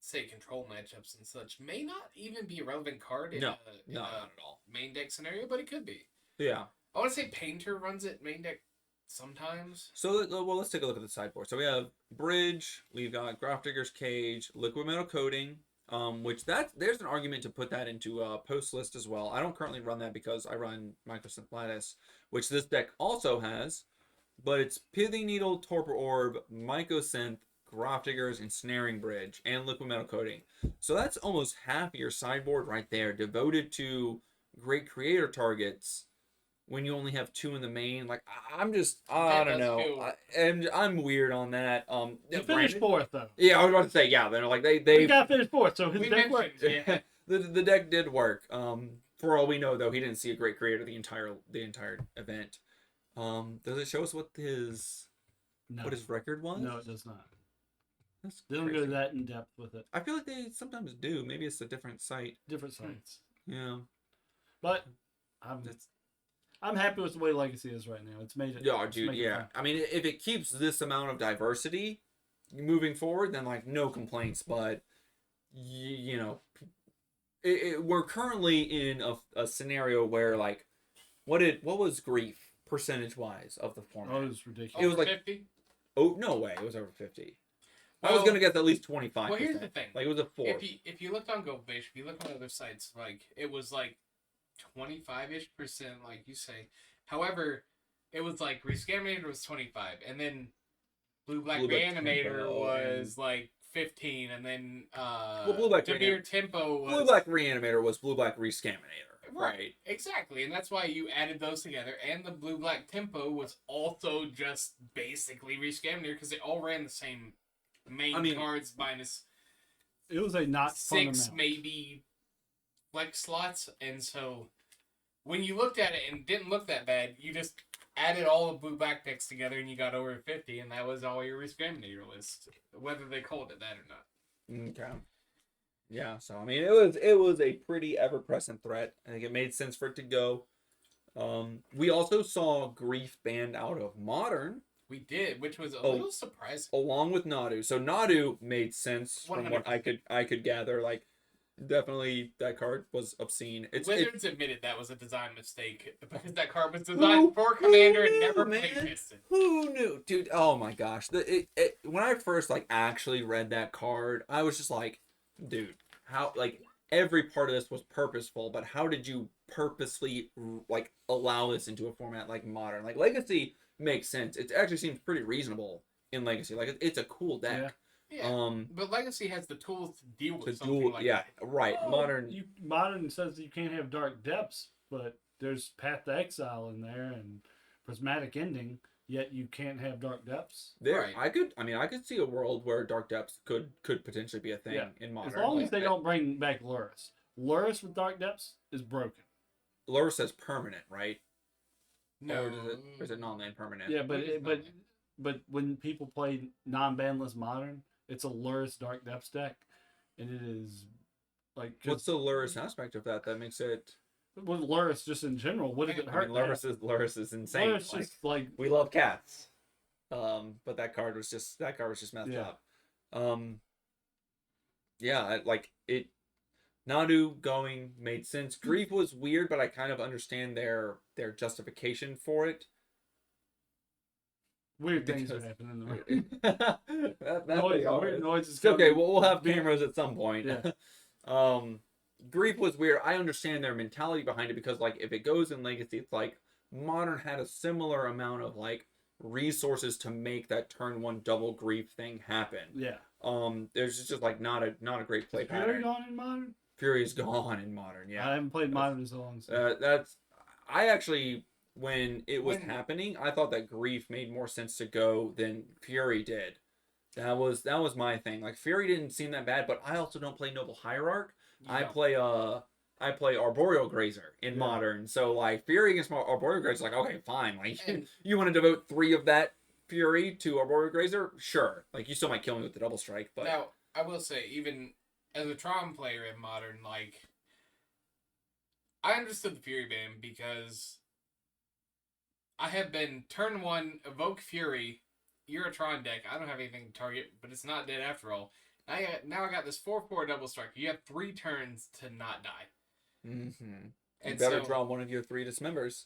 say, control matchups and such, may not even be a relevant card in not at all. Main deck scenario, but it could be. Yeah. I want to say Painter runs it main deck sometimes. So, well, let's take a look at the sideboard. So we have Bridge, we've got Grafdigger's Cage, Liquid Metal Coating, which there's an argument to put that into a post list as well. I don't currently run that because I run Microsynth Lattice, which this deck also has, but it's Pithing Needle, Torpor Orb, Mycosynth, Grafdigger's Ensnaring Bridge, and Liquid Metal Coating. So that's almost half your sideboard right there, devoted to great creator targets when you only have 2 in the main. Like, I don't know. I'm weird on that. You finished 4th though. Yeah, I was about to say, yeah. They're like they got finished 4th, so his deck worked. Yeah. the deck did work. For all we know, though, he didn't see a great creator the entire event. Does it show us what his record was? No, it does not. They don't go that in depth with it. I feel like they sometimes do. Maybe it's a different site. Different sites. Yeah. But I'm happy with the way Legacy is right now. It's made it. Yeah, dude. Yeah. I mean, if it keeps this amount of diversity moving forward, then like no complaints. But you know, we're currently in a scenario where like, what was Grief percentage wise of the format? Oh, it was ridiculous. It was like 50? Oh no way! It was over 50. I Well, was gonna guess at least 25%. Well, here's the thing. Like it was a 4. If you looked on GoBase, if you look on other sites, like it was like 25-ish%, like you say. However, it was like Rescaminator was 25, and then Blue Black Reanimator was like 15, and then Blue Black Demir Tempo was Blue Black Reanimator was Blue Black Rescaminator. Right. Exactly, and that's why you added those together. And the Blue Black Tempo was also just basically Rescaminator because they all ran the same main cards minus. It was a not 6 maybe flex slots, and so when you looked at it and didn't look that bad, you just added all the blue black decks together and you got over 50, and that was all your Rescaminator list, whether they called it that or not. Okay. Yeah, so I mean it was a pretty ever-present threat. I think it made sense for it to go. We also saw Grief banned out of Modern. We did, which was a little surprising. Along with Nadu. So Nadu made sense 100%. From what I could gather. Like, definitely that card was obscene. Wizards admitted that was a design mistake because that card was designed for Commander and never played tested. Who knew, dude? Oh my gosh! When I first like actually read that card, I was just like, dude, how like every part of this was purposeful, but how did you purposely like allow this into a format like Modern? Like Legacy makes sense. It actually seems pretty reasonable in Legacy. Like it's a cool deck. Yeah, but Legacy has the tools to deal with something like that. Right. Modern says you can't have dark depths, but there's Path to Exile in there and Prismatic Ending, yet you can't have Dark Depths. There, Right. I could see a world where Dark Depths could potentially be a thing Yeah. in Modern. As long as Like, they don't bring back Luris. Luris with Dark Depths is broken. Lure says permanent, right? No. Or is it non-land permanent? Yeah, What is but when people play non-bandless Modern, it's a Luris Dark Depths deck, and it is like What's the Luris aspect of that makes it? with Luris just in general? What does it I hurt? mean, Luris is insane. Luris Like, just like we love cats, but that card was just messed Yeah. up. Yeah, like it. Nadu going made sense. Grief was weird, but I kind of understand their justification for it. weird things are Because- happening in the room. Weird Weird noises. It's okay. coming. We'll have cameras at some point. Yeah. Grief was weird. I understand their mentality behind it because, like, if it goes in Legacy, it's like Modern had a similar amount of like resources to make that turn one double Grief thing happen. Yeah. There's just like not a great play Is Fury pattern. gone in Modern? Fury is gone in Modern. Yeah. I haven't played Modern in so long. So. I actually, when it was When- happening, I thought that Grief made more sense to go than Fury did. That was my thing. Like, Fury didn't seem that bad, but I also don't play Noble Hierarch. I play Arboreal Grazer in Yeah. Modern. So like Fury against Arboreal Grazer is like, okay, fine. Like And- you want to devote 3 of that Fury to Arboreal Grazer? Sure. Like you still might kill me with the double strike, but Now, I will say, even as a Tron player in Modern, like, I understood the Fury ban because I have been turn 1, evoke Fury, you're a Tron deck, I don't have anything to target, but it's not dead after all. Now I got this 4/4 double strike. You have 3 turns to not die. mm-hmm. You And better so, draw one of your 3 dismembers.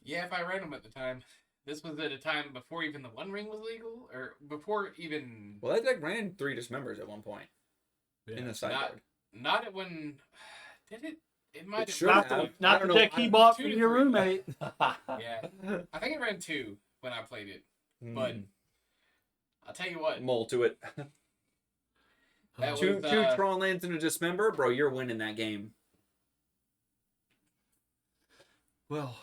yeah, if I ran them at the time. This was at a time before even the One Ring was legal, or before even... Well, that deck ran 3 dismembers at one point Yeah. in the sideboard. Not at when... Did it? It might have... should Not have. the, I not don't the know. deck he bought 2 from to your 3. roommate. Yeah. I think it ran 2 when I played it. But I'll tell you what. Mole to it. That two was, Tron lands in a dismember, bro. You're winning that game. Well,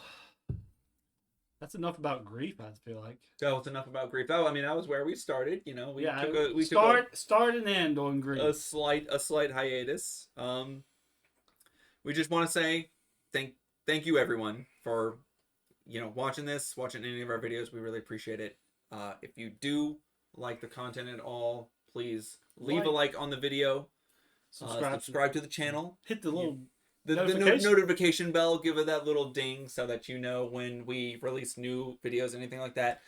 that's enough about grief. I feel like. That was enough about grief. That was where we started. You know, we Yeah, took start and end on grief. a slight hiatus. We just want to say thank you everyone for watching any of our videos. We really appreciate it. If you do like the content at all, please leave a like on the video. Subscribe to the channel. Hit the little The notification bell, give it that little ding so that you know when we release new videos, anything like that.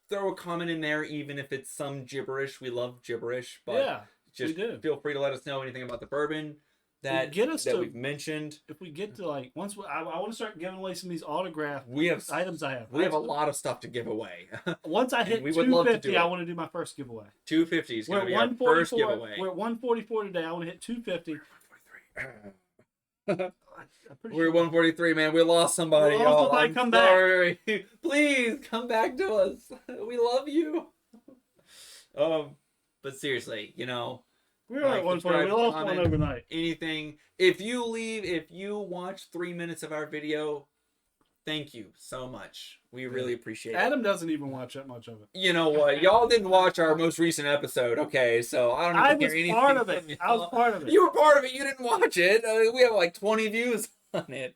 Throw a comment in there, even if it's some gibberish. We love gibberish, but yeah. just we do. feel free to let us know anything about the bourbon that we've mentioned. If we get to like I want to start giving away some of these autograph We have items I have. we have a lot of stuff to give away. Once I hit we would love to 250, do it. I want to do my first giveaway. 250 is We're going to at be our first 144. giveaway. We're at 144 today. I want to hit 250. We're 143, man. We lost somebody, We lost y'all. somebody. I'm Come back. sorry. Please come back to us. We love you. But seriously, We're like, at 140. We subscribe, lost comment. one overnight. anything. If you watch 3 minutes of our video, thank you so much. We really appreciate it. Adam doesn't even watch that much of it. You know what? Y'all didn't watch our most recent episode, okay? So I don't I even was hear anything part of from it. I was y'all. part of it. You were part of it. You didn't watch it. We have like 20 views on it.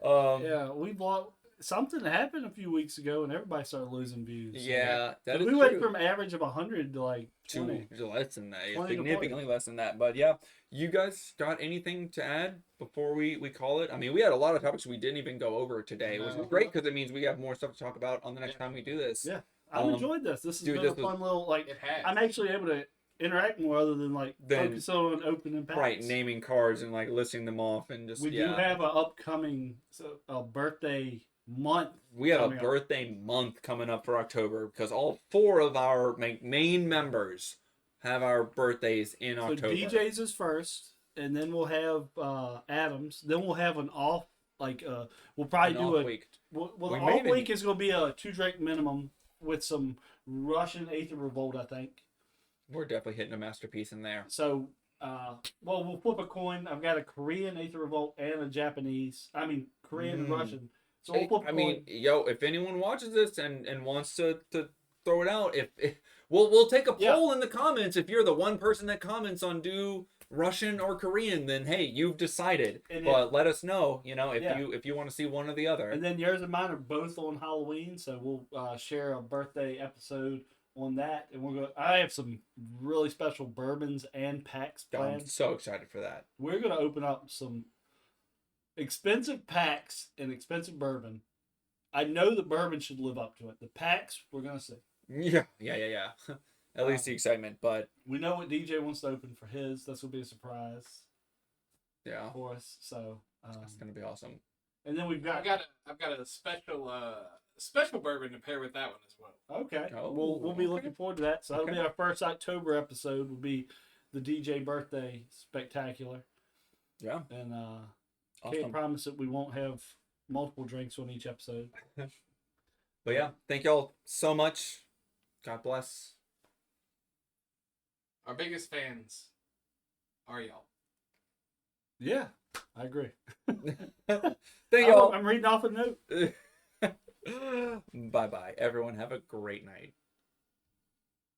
Yeah, we bought something happened a few weeks ago, and everybody started losing views. Yeah, that is we went true. from average of 100 to like 20. To less than that, 20 to significantly less than that. But yeah, you guys got anything to add before we call it? I mean, we had a lot of topics we didn't even go over today, which is No. great because it means we have more stuff to talk about on the next time we do this. Yeah, I've enjoyed this. This has dude, been a this was- fun little like. It has. I'm actually able to interact more other than like Then- focus on opening packs. Right, naming cards and like listing them off and just We do have an upcoming a birthday month. We have a coming up. birthday month coming up for October because all 4 of our main members have our birthdays in So October. DJ's is first, and then we'll have Adams. Then we'll have an off. We'll probably An do off a week. Well, We the may off even- week is going to be a 2 drink minimum with some Russian Aether Revolt, I think. We're definitely hitting a masterpiece in there. So Well, we'll flip a coin. I've got a Korean Aether Revolt and a Japanese. I mean, Korean and Russian. So we'll flip a I coin. mean, yo, if anyone watches this and wants to throw it out, if we'll take a poll in the comments. If you're the one person that comments on do Russian or Korean, then hey, you've decided. But let us know, if you want to see one or the other. And then yours and mine are both on Halloween, so we'll share a birthday episode on that. And I have some really special bourbons and packs planned. I'm so excited for that. We're gonna open up some expensive packs and expensive bourbon. I know the bourbon should live up to it. The packs, we're gonna see. Yeah. At least the excitement, but we know what DJ wants to open for his. That's gonna be a surprise. Yeah. For us, so that's gonna be awesome. And then we've I've got a special bourbon to pair with that one as well. Okay. Oh, we'll be looking forward to that. So that'll be our first October episode. Will be the DJ birthday spectacular. Yeah. And awesome. Can't promise that we won't have multiple drinks on each episode. But yeah, thank y'all so much. God bless. Our biggest fans are y'all. Yeah, I agree. Thank y'all. I'm reading off a note. Bye bye. Everyone have a great night.